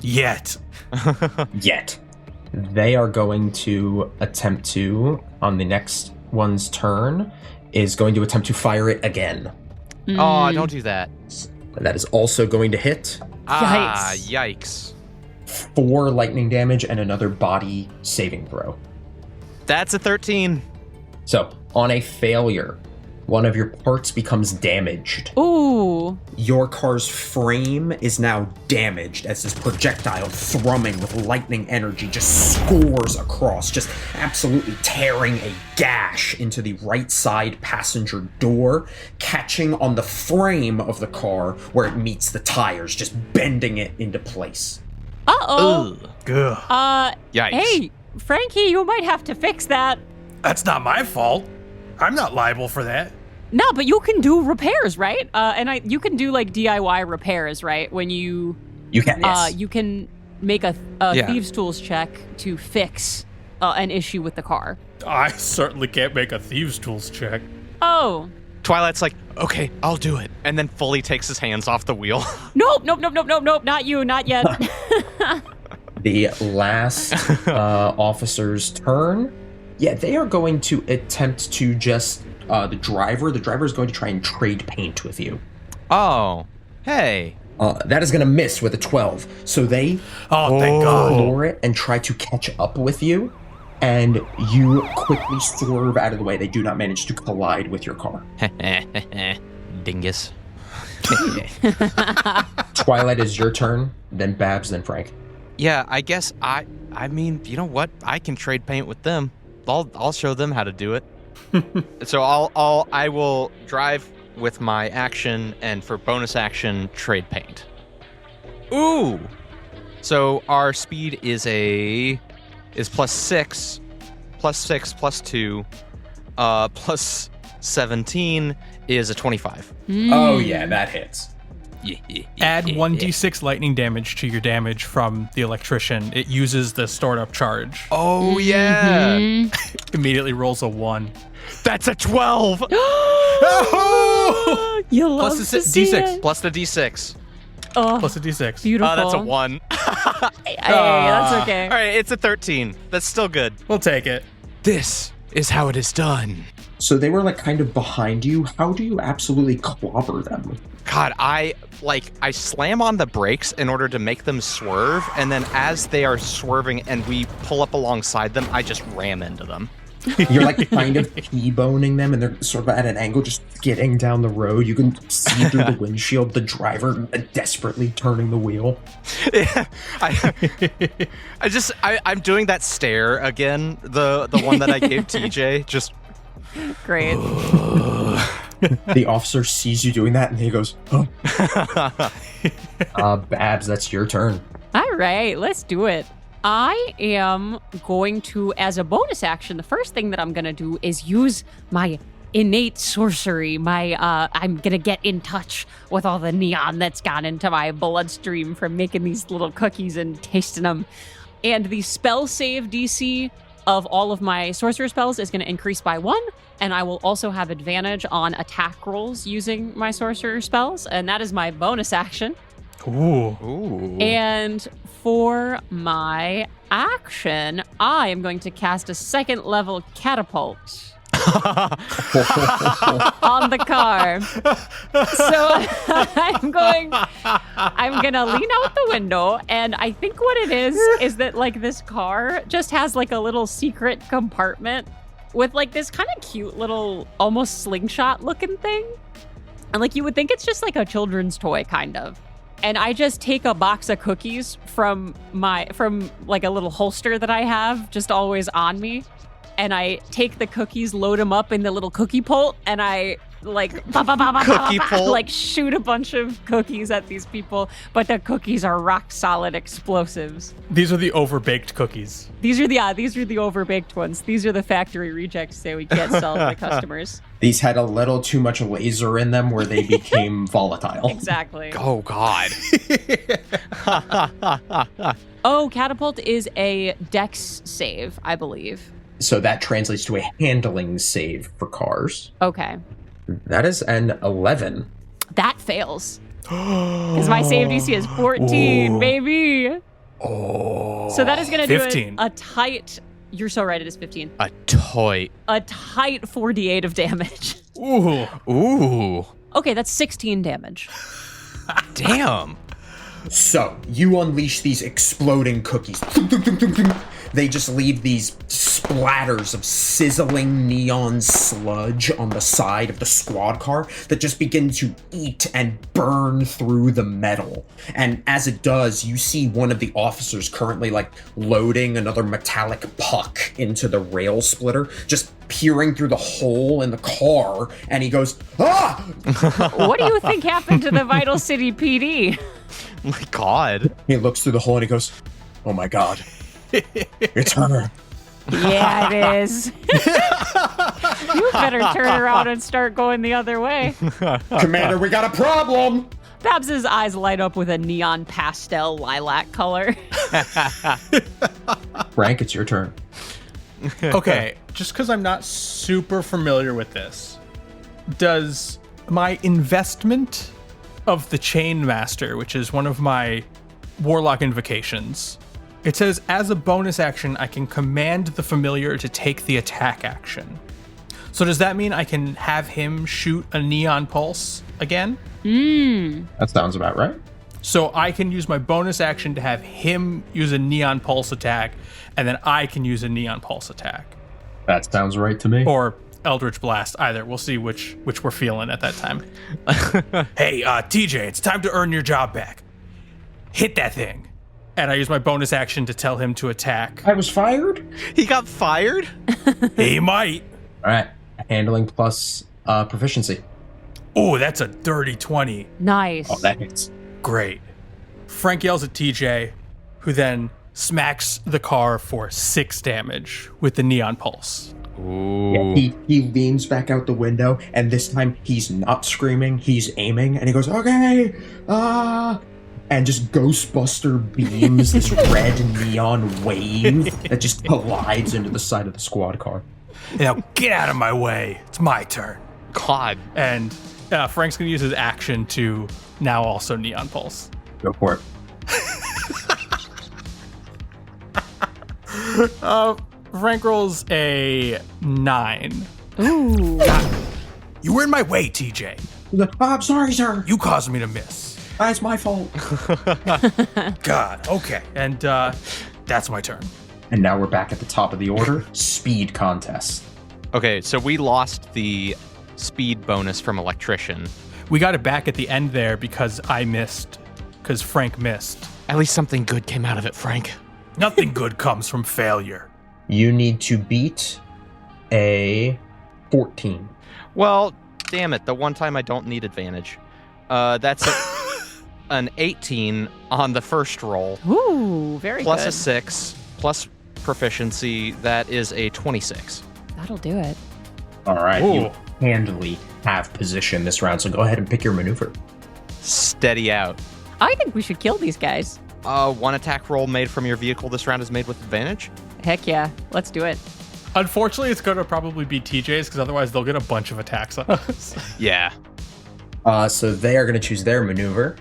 Yet. Yet. They are going to attempt to, on the next one's turn, is going to attempt to fire it again. Oh, don't do that. That is also going to hit. Ah, yikes. 4 lightning damage and another body saving throw. That's a 13. So, on a failure, one of your parts becomes damaged. Ooh. Your car's frame is now damaged as this projectile, thrumming with lightning energy, just scores across, just absolutely tearing a gash into the right side passenger door, catching on the frame of the car where it meets the tires, just bending it into place. Uh-oh. Ugh. Yikes. Hey, Frankie, you might have to fix that. That's not my fault. I'm not liable for that. No, but you can do repairs, right? And you can do like DIY repairs, right? When you can, yes. You can make a thieves' tools check to fix an issue with the car. I certainly can't make a thieves' tools check. Oh. Twilight's like, okay, I'll do it. And then fully takes his hands off the wheel. Nope, not you, not yet. The last officer's turn. Yeah, they are going to attempt to just, the driver is going to try and trade paint with you. Oh, hey. That is going to miss with a 12. So they thank God. ignore it and try to catch up with you. And you quickly swerve out of the way. They do not manage to collide with your car. Dingus. Twilight is your turn, then Babs, then Frank. Yeah, I guess I mean, you know what? I can trade paint with them. I'll show them how to do it. So I will drive with my action, and for bonus action, trade paint. Ooh. So our speed is +6, +6, +2, plus 17 is a 25. Oh, yeah, that hits. Add 1d6 lightning damage to your damage from the electrician. It uses the stored up charge. Oh, yeah. Immediately rolls a 1. That's a 12. You love Plus to the see d6. it. Plus the d6. Oh, Plus a d6. beautiful. That's a 1. Hey, that's okay. All right, it's a 13. That's still good. We'll take it. This is how it is done. So they were like kind of behind you. How do you absolutely clobber them? God, I slam on the brakes in order to make them swerve, and then as they are swerving and we pull up alongside them, I just ram into them. You're like kind of T-boning them, and they're sort of at an angle, just skidding down the road. You can see through the windshield the driver desperately turning the wheel. Yeah, I'm doing that stare again, the one that I gave TJ. Just Great. The officer sees you doing that, and he goes, "Oh." Babs, that's your turn. All right, let's do it. I am going to, as a bonus action, the first thing that I'm going to do is use my innate sorcery. I'm going to get in touch with all the neon that's gone into my bloodstream from making these little cookies and tasting them. And the spell save DC of all of my sorcerer spells is going to increase by 1. And I will also have advantage on attack rolls using my sorcerer spells. And that is my bonus action. Ooh. And for my action, I am going to cast a 2nd level catapult on the car. So I'm gonna lean out the window, and I think what it is that like this car just has like a little secret compartment with like this kind of cute little almost slingshot looking thing. And like you would think it's just like a children's toy kind of. And I just take a box of cookies from like a little holster that I have just always on me. And I take the cookies, load them up in the little cookie pult, and I like like shoot a bunch of cookies at these people. But the cookies are rock solid explosives. These are the overbaked cookies. These are the overbaked ones. These are the factory rejects that we can't sell to the customers. These had a little too much laser in them where they became volatile. Exactly. Oh, God. Oh, catapult is a dex save, I believe. So that translates to a handling save for cars. Okay. That is an 11. That fails. Because my save DC is 14, baby. Oh. So that is going to do 15. a tight... You're so right, it is 15. A tight 48 of damage. Ooh. Okay, that's 16 damage. Damn. So, you unleash these exploding cookies. They just leave these splatters of sizzling neon sludge on the side of the squad car that just begin to eat and burn through the metal. And as it does, you see one of the officers currently like loading another metallic puck into the rail splitter, just peering through the hole in the car, and he goes, "Ah!" What do you think happened to the Vydal City PD? My God. He looks through the hole and he goes, "Oh my God. It's her." Yeah, it is. You better turn around and start going the other way. "Commander, we got a problem." Babs's eyes light up with a neon pastel lilac color. Frank, it's your turn. Okay, just because I'm not super familiar with this, does my investment of the Chain Master, which is one of my Warlock invocations, it says, as a bonus action, I can command the familiar to take the attack action. So does that mean I can have him shoot a neon pulse again? That sounds about right. So I can use my bonus action to have him use a neon pulse attack, and then I can use a neon pulse attack. That sounds right to me. Or Eldritch Blast, either. We'll see which we're feeling at that time. Hey, TJ, it's time to earn your job back. Hit that thing. And I use my bonus action to tell him to attack. I was fired? He got fired? He might. All right. Handling plus proficiency. Oh, that's a dirty 20. Nice. Oh, that hits. Great. Frank yells at TJ, who then smacks the car for 6 damage with the neon pulse. Ooh. Yeah, he leans back out the window, and this time he's not screaming, he's aiming, and he goes, okay, and just Ghostbuster beams this red neon wave that just collides into the side of the squad car. Now get out of my way. It's my turn. God. And Frank's going to use his action to now also Neon Pulse. Go for it. Frank rolls a 9. Ooh. You were in my way, TJ. I'm sorry, sir. You caused me to miss. It's my fault. God, okay. And that's my turn. And now we're back at the top of the order. Speed contest. Okay, so we lost the speed bonus from Electrician. We got it back at the end there because because Frank missed. At least something good came out of it, Frank. Nothing good comes from failure. You need to beat a 14. Well, damn it, the one time I don't need advantage. That's an 18 on the first roll. Ooh, very plus good. a 6, plus proficiency, that is a 26. That'll do it. All right, Ooh. you handily have position this round, so go ahead and pick your maneuver. Steady out. I think we should kill these guys. One attack roll made from your vehicle this round is made with advantage? Heck yeah, let's do it. Unfortunately, it's going to probably be TJ's because otherwise they'll get a bunch of attacks on us. Yeah. So they are going to choose their maneuver.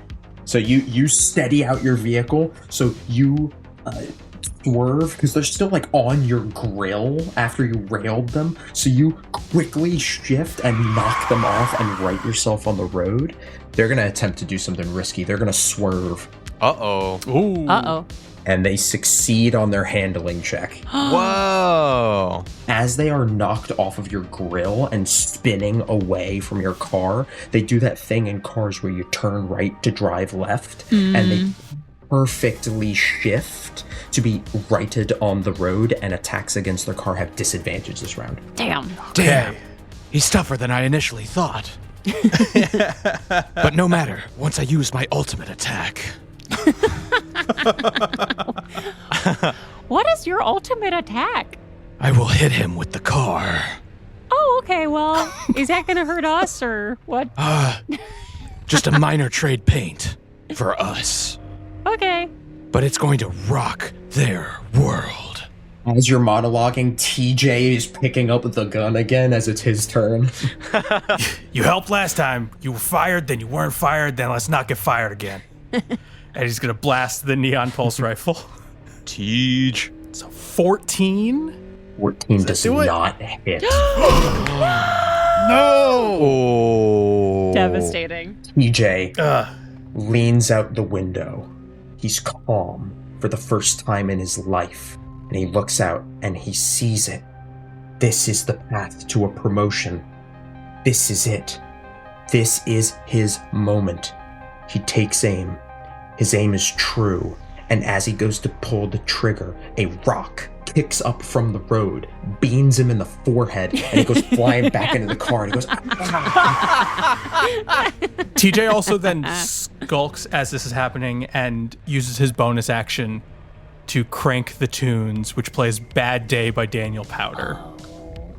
So you steady out your vehicle. So you swerve because they're still like on your grill after you railed them. So you quickly shift and knock them off and right yourself on the road. They're going to attempt to do something risky. They're going to swerve. Uh-oh. Ooh. Uh-oh. And they succeed on their handling check. Whoa. As they are knocked off of your grill and spinning away from your car, they do that thing in cars where you turn right to drive left, and they perfectly shift to be righted on the road, and attacks against their car have disadvantage this round. Damn. Damn. He's tougher than I initially thought. But no matter, once I use my ultimate attack. What is your ultimate attack? I will hit him with the car. Oh, okay, well, is that gonna hurt us or what? Just a minor trade paint for us. Okay. But it's going to rock their world. As you're monologuing, TJ is picking up the gun again as it's his turn. You helped last time. You were fired, then you weren't fired, then let's not get fired again. And he's going to blast the Neon Pulse rifle. Teach. So 14? 14 does not hit. No! Devastating. TJ leans out the window. He's calm for the first time in his life. And he looks out and he sees it. This is the path to a promotion. This is it. This is his moment. He takes aim. His aim is true. And as he goes to pull the trigger, a rock kicks up from the road, beans him in the forehead, and he goes flying back into the car, and he goes, TJ also then skulks as this is happening and uses his bonus action to crank the tunes, which plays Bad Day by Daniel Powder.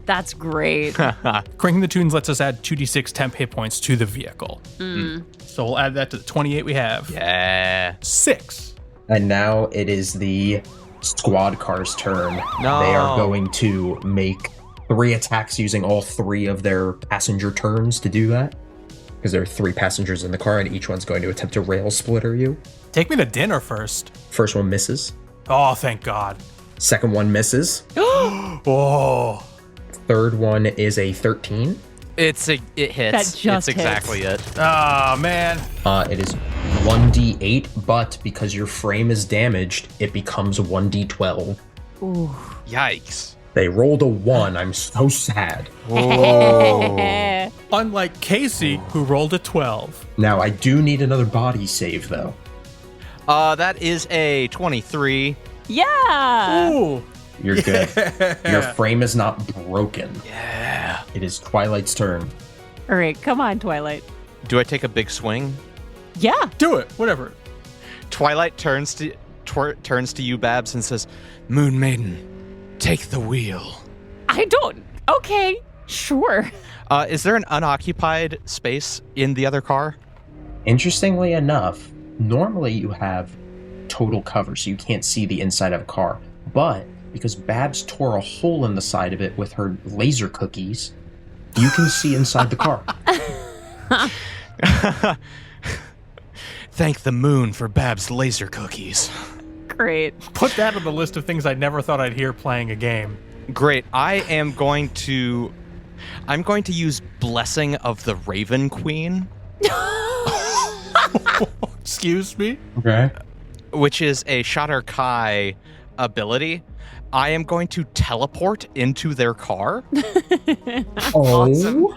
That's great. Cranking the tunes lets us add 2d6 temp hit points to the vehicle. So we'll add that to the 28 we have. Yeah. 6. And now it is the squad car's turn. No. They are going to make 3 attacks using all 3 of their passenger turns to do that. Because there are 3 passengers in the car, and each one's going to attempt to rail splitter you. Take me to dinner first. First one misses. Oh, thank God. Second one misses. Oh. Third one is a 13. It hits. That just it's exactly it. Oh, man. It is 1d8, but because your frame is damaged, it becomes 1d12. Ooh. Yikes. They rolled a 1. I'm so sad. Unlike Casey, who rolled a 12. Now, I do need another body save, though. That is a 23. Yeah. Ooh. You're good. Your frame is not broken. Yeah. It is Twilight's turn. All right, come on, Twilight. Do I take a big swing? Yeah. Do it. Whatever. Twilight turns to you, Babs, and says, Moon Maiden, take the wheel. I don't. Okay, sure. Is there an unoccupied space in the other car? Interestingly enough, normally you have total cover, so you can't see the inside of a car. But because Babs tore a hole in the side of it with her laser cookies, you can see inside the car. Thank the moon for Bab's laser cookies. Great. Put that on the list of things I never thought I'd hear playing a game. Great. I'm going to use Blessing of the Raven Queen. Excuse me? Okay. Which is a Shatter Kai ability. I am going to teleport into their car. Awesome.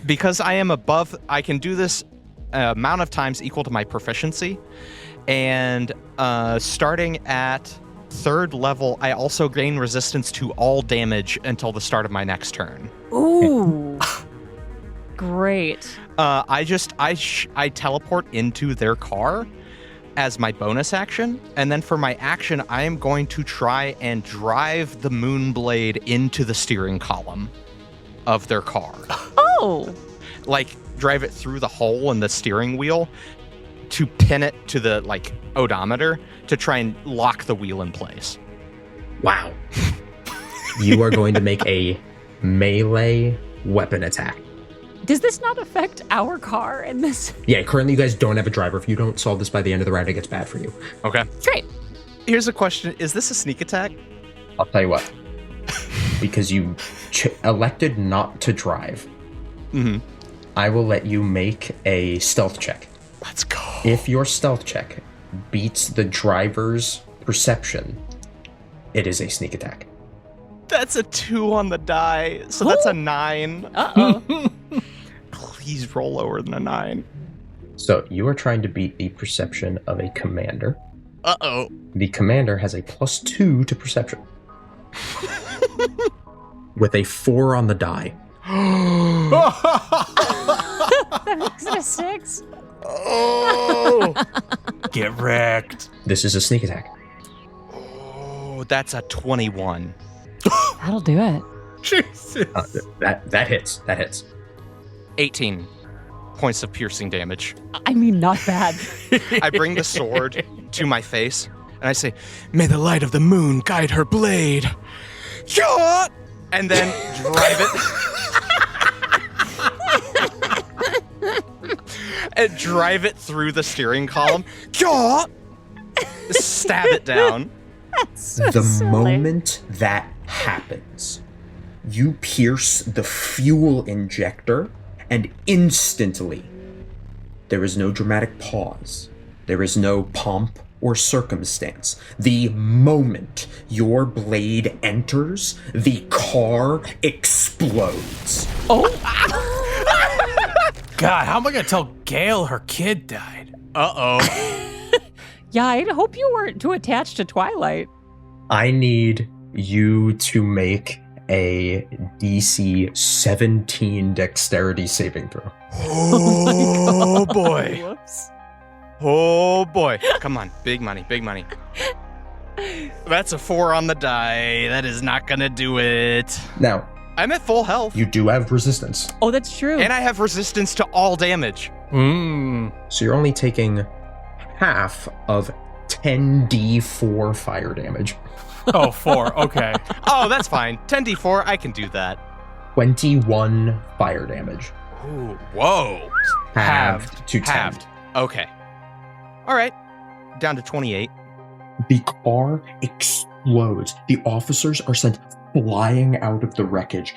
Because I am above, I can do this amount of times equal to my proficiency. And starting at 3rd level, I also gain resistance to all damage until the start of my next turn. Ooh. Great. I teleport into their car as my bonus action, and then for my action, I am going to try and drive the Moonblade into the steering column of their car. Oh. Like, drive it through the hole in the steering wheel to pin it to the, like, odometer to try and lock the wheel in place. Wow. You are going to make a melee weapon attack. Does this not affect our car in this? Yeah, currently you guys don't have a driver. If you don't solve this by the end of the round, it gets bad for you. Okay. Great. Here's a question. Is this a sneak attack? I'll tell you what. Because you elected not to drive, I will let you make a stealth check. Let's go. If your stealth check beats the driver's perception, it is a sneak attack. That's a 2 on the die, so that's a 9. Uh-oh. Please roll lower than a 9. So you are trying to beat the perception of a commander. Uh-oh. The commander has a +2 to perception. With a 4 on the die. That makes it a 6. Oh! Get wrecked. This is a sneak attack. Oh, that's a 21. That'll do it. Jesus. That hits. That hits. 18 points of piercing damage. I mean, not bad. I bring the sword to my face, and I say, May the light of the moon guide her blade. "Shot!" And then drive it. And drive it through the steering column. "Shot!" Stab it down. The moment that happens, you pierce the fuel injector, and instantly, there is no dramatic pause. There is no pomp or circumstance. The moment your blade enters, the car explodes. Oh. God, how am I going to tell Gail her kid died? Uh-oh. Yeah, I hope you weren't too attached to Twilight. I need you to make a DC 17 dexterity saving throw. Oh, boy. Whoops. Oh, boy. Come on. Big money. Big money. That's a 4 on the die. That is not going to do it. Now, I'm at full health. you do have resistance. Oh, that's true. And I have resistance to all damage. So you're only taking half of 10d4 fire damage. Oh, 4. Okay. Oh, that's fine. 10d4, I can do that. 21 fire damage. Ooh, whoa. Halved to 10. Halved. Okay. All right. Down to 28. The car explodes. The officers are sent flying out of the wreckage.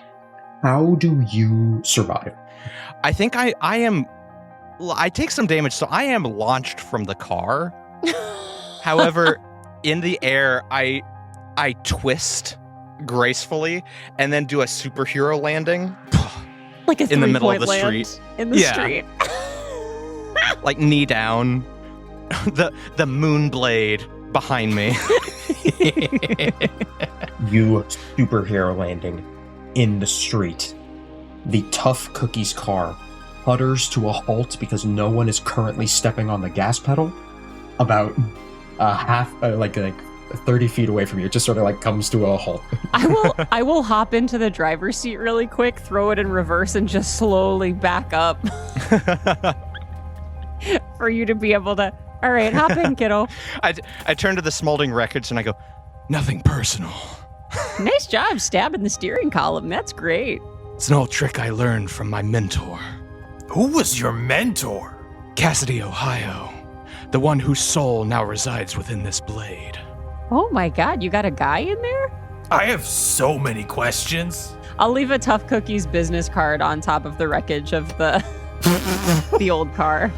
How do you survive? I think I take some damage, so I am launched from the car. However, in the air, I twist gracefully and then do a superhero landing. Like a in the middle of 3-point the land street. in the street. Like knee down. The Moonblade behind me. You superhero landing in the street. The Tough Cookies car putters to a halt because no one is currently stepping on the gas pedal. About 30 feet away from you. It just sort of like comes to a halt. I will hop into the driver's seat really quick, throw it in reverse, and just slowly back up for you to be able to. All right, hop in, kiddo. I turn to the smoldering wreckage and I go, nothing personal. Nice job stabbing the steering column. That's great. It's an old trick I learned from my mentor. Who was your mentor? Cassidy, Ohio. The one whose soul now resides within this blade. Oh my God, you got a guy in there? I have so many questions. I'll leave a Tough Cookies business card on top of the wreckage of the the old car.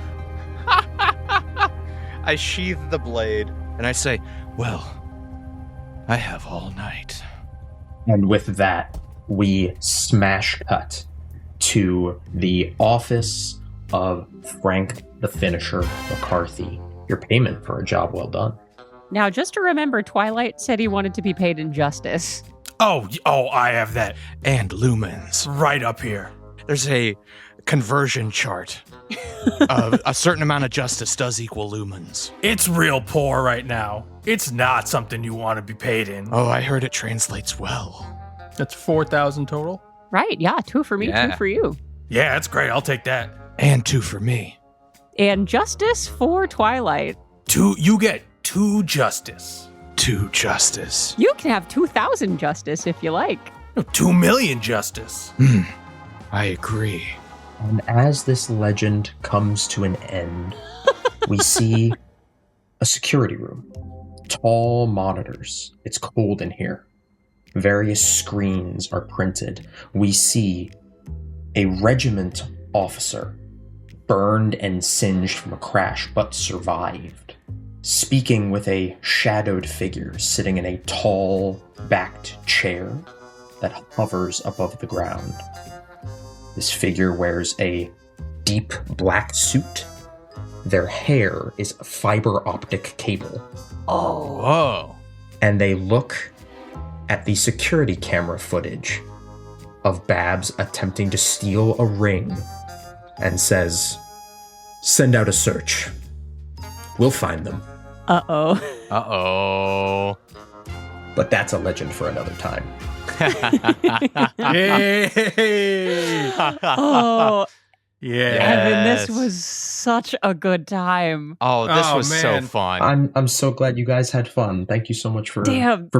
I sheathe the blade and I say, well, I have all night. And with that, we smash cut to the office of Frank the Finisher McCarthy. Your payment for a job well done. Now, just to remember, Twilight said he wanted to be paid in justice. Oh, I have that. And lumens. Right up here. There's a conversion chart. A certain amount of justice does equal lumens. It's real poor right now. It's not something you want to be paid in. Oh, I heard it translates well. That's 4,000 total? Right, yeah, 2 for me, 2 for you. Yeah, that's great. I'll take that. And 2 for me. And justice for Twilight. 2, you get 2 justice. 2 justice. You can have 2,000 justice if you like. 2 million justice. I agree. And as this legend comes to an end, we see a security room. Tall monitors. It's cold in here. Various screens are printed. We see a regiment officer burned and singed from a crash, but survived, speaking with a shadowed figure sitting in a tall, backed chair that hovers above the ground. This figure wears a deep black suit. Their hair is fiber optic cable. Oh. Whoa. And they look at the security camera footage of Babs attempting to steal a ring and says, "Send out a search. We'll find them." Uh-oh. Uh-oh. But that's a legend for another time. Yay! Oh, yeah. Evan, this was such a good time. Oh, this was man. so fun. I'm so glad you guys had fun. Thank you so much for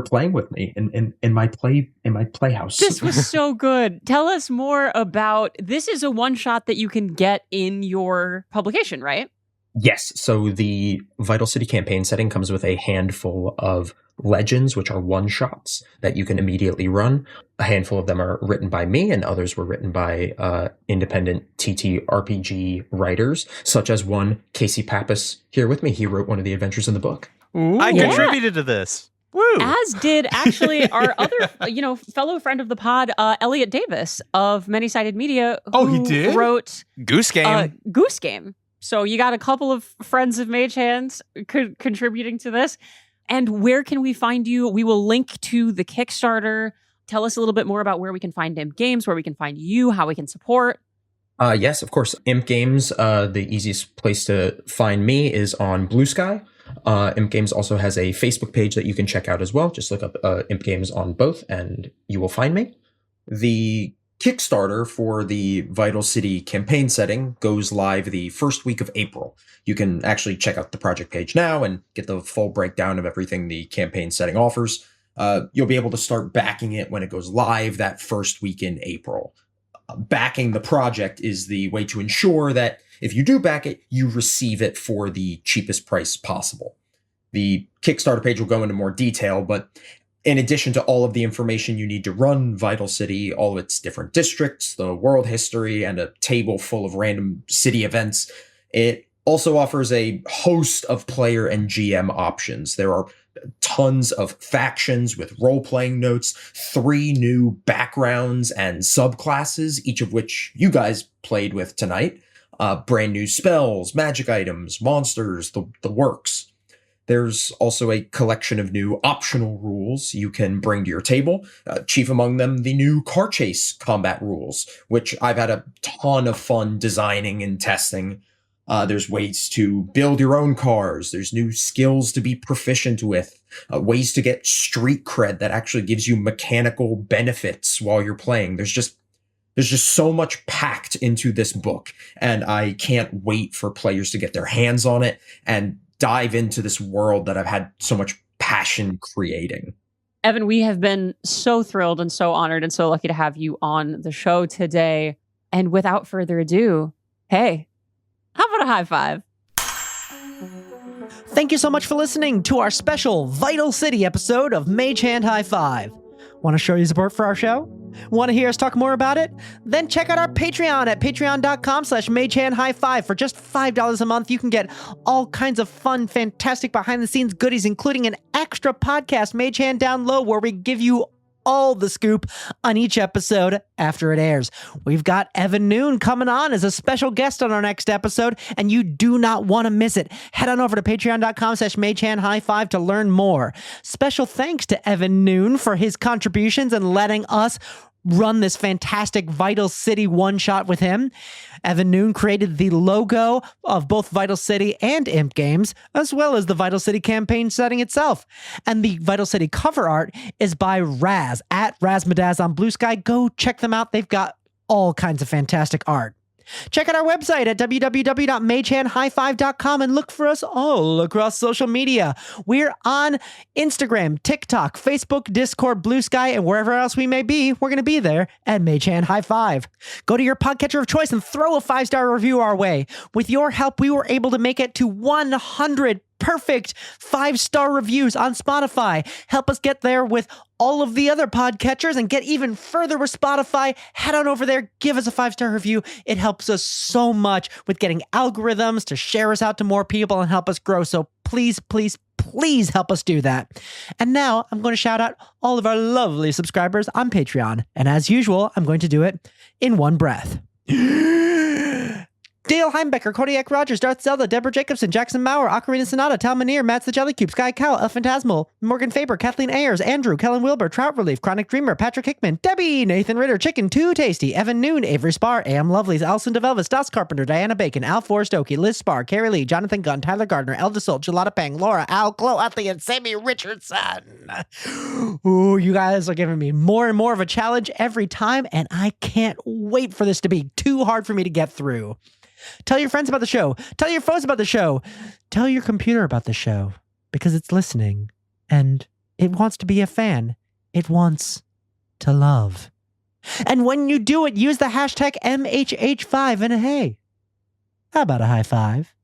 playing with me in my playhouse. This was so good. Tell us more about, this is a one-shot that you can get in your publication, right? Yes. So the Vital City campaign setting comes with a handful of legends, which are one-shots that you can immediately run. A handful of them are written by me, and others were written by independent TTRPG writers, such as one, Casey Pappas, here with me. He wrote one of the adventures in the book. Ooh, I contributed to this. Woo! As did actually our other, fellow friend of the pod, Elliot Davis of Many Sided Media. Who he did? Wrote Goose Game. Goose Game. So you got a couple of friends of Mage Hands contributing to this. And where can we find you? We will link to the Kickstarter. Tell us a little bit more about where we can find Imp Games, where we can find you, how we can support. Yes, of course. Imp Games, the easiest place to find me is on Bluesky. Imp Games also has a Facebook page that you can check out as well. Just look up Imp Games on both and you will find me. The Kickstarter for the Vital City campaign setting goes live the first week of April. You can actually check out the project page now and get the full breakdown of everything the campaign setting offers. You'll be able to start backing it when it goes live that first week in April. Backing the project is the way to ensure that if you do back it, you receive it for the cheapest price possible. The Kickstarter page will go into more detail, but in addition to all of the information you need to run Vital City, all of its different districts, the world history, and a table full of random city events, it also offers a host of player and GM options. There are tons of factions with role-playing notes, 3 new backgrounds and subclasses, each of which you guys played with tonight, brand new spells, magic items, monsters, the works. There's also a collection of new optional rules you can bring to your table. Chief among them, the new car chase combat rules, which I've had a ton of fun designing and testing. There's ways to build your own cars. There's new skills to be proficient with. Ways to get street cred that actually gives you mechanical benefits while you're playing. There's just so much packed into this book, and I can't wait for players to get their hands on it and dive into this world that I've had so much passion creating. Evan, we have been so thrilled and so honored and so lucky to have you on the show today. And without further ado, hey, how about a high five? Thank you so much for listening to our special Vital City episode of Mage Hand High Five. Want to show your support for our show? Want to hear us talk more about it? Then check out our Patreon at patreon.com/magehandhighfive. For just $5 a month, you can get all kinds of fun, fantastic behind-the-scenes goodies, including an extra podcast, Mage Hand Down Low, where we give you all the scoop on each episode after it airs. We've got Evan Noone coming on as a special guest on our next episode, and you do not want to miss it. Head on over to patreon.com/magehandhighfive to learn more. Special thanks to Evan Noone for his contributions and letting us run this fantastic Vital City one-shot with him. Evan Noone created the logo of both Vital City and Imp Games, as well as the Vital City campaign setting itself. And the Vital City cover art is by Raz, at Razmadaz on Bluesky. Go check them out. They've got all kinds of fantastic art. Check out our website at www.magehandhighfive.com and look for us all across social media. We're on Instagram, TikTok, Facebook, Discord, Bluesky, and wherever else we may be, we're going to be there at Mage Hand High Five. Go to your podcatcher of choice and throw a 5-star review our way. With your help, we were able to make it to 100 perfect 5-star reviews on Spotify. Help us get there with all of the other podcatchers and get even further with Spotify. Head on over there, give us a 5-star review. It helps us so much with getting algorithms to share us out to more people and help us grow. So please, please, please help us do that. And now I'm going to shout out all of our lovely subscribers on Patreon. And as usual, I'm going to do it in one breath. Dale Heimbecker, Kodiak Rogers, Darth Zelda, Deborah Jacobson, Jackson Maurer, Ocarina Sonata, Tal Manir, Mats the Jelly Cube, Sky Cow, El Phantasmal, Morgan Faber, Kathleen Ayers, Andrew, Kellen Wilbur, Trout Relief, Chronic Dreamer, Patrick Hickman, Debbie, Nathan Ritter, Chicken Too Tasty, Evan Noone, Avery Spar, A.M. Lovelace, Alison DeVelvis, Das Carpenter, Diana Bacon, Al Forrest Oakey, Liz Spar, Carrie Lee, Jonathan Gunn, Tyler Gardner, Elda Solt, Gelada Pang, Laura, Al, Chloe Utley, and Sammy Richardson. Ooh, you guys are giving me more and more of a challenge every time, and I can't wait for this to be too hard for me to get through. Tell your friends about the show. Tell your foes about the show. Tell your computer about the show, because it's listening and it wants to be a fan. It wants to love. And when you do it, use the hashtag MHH5 and hey, how about a high five?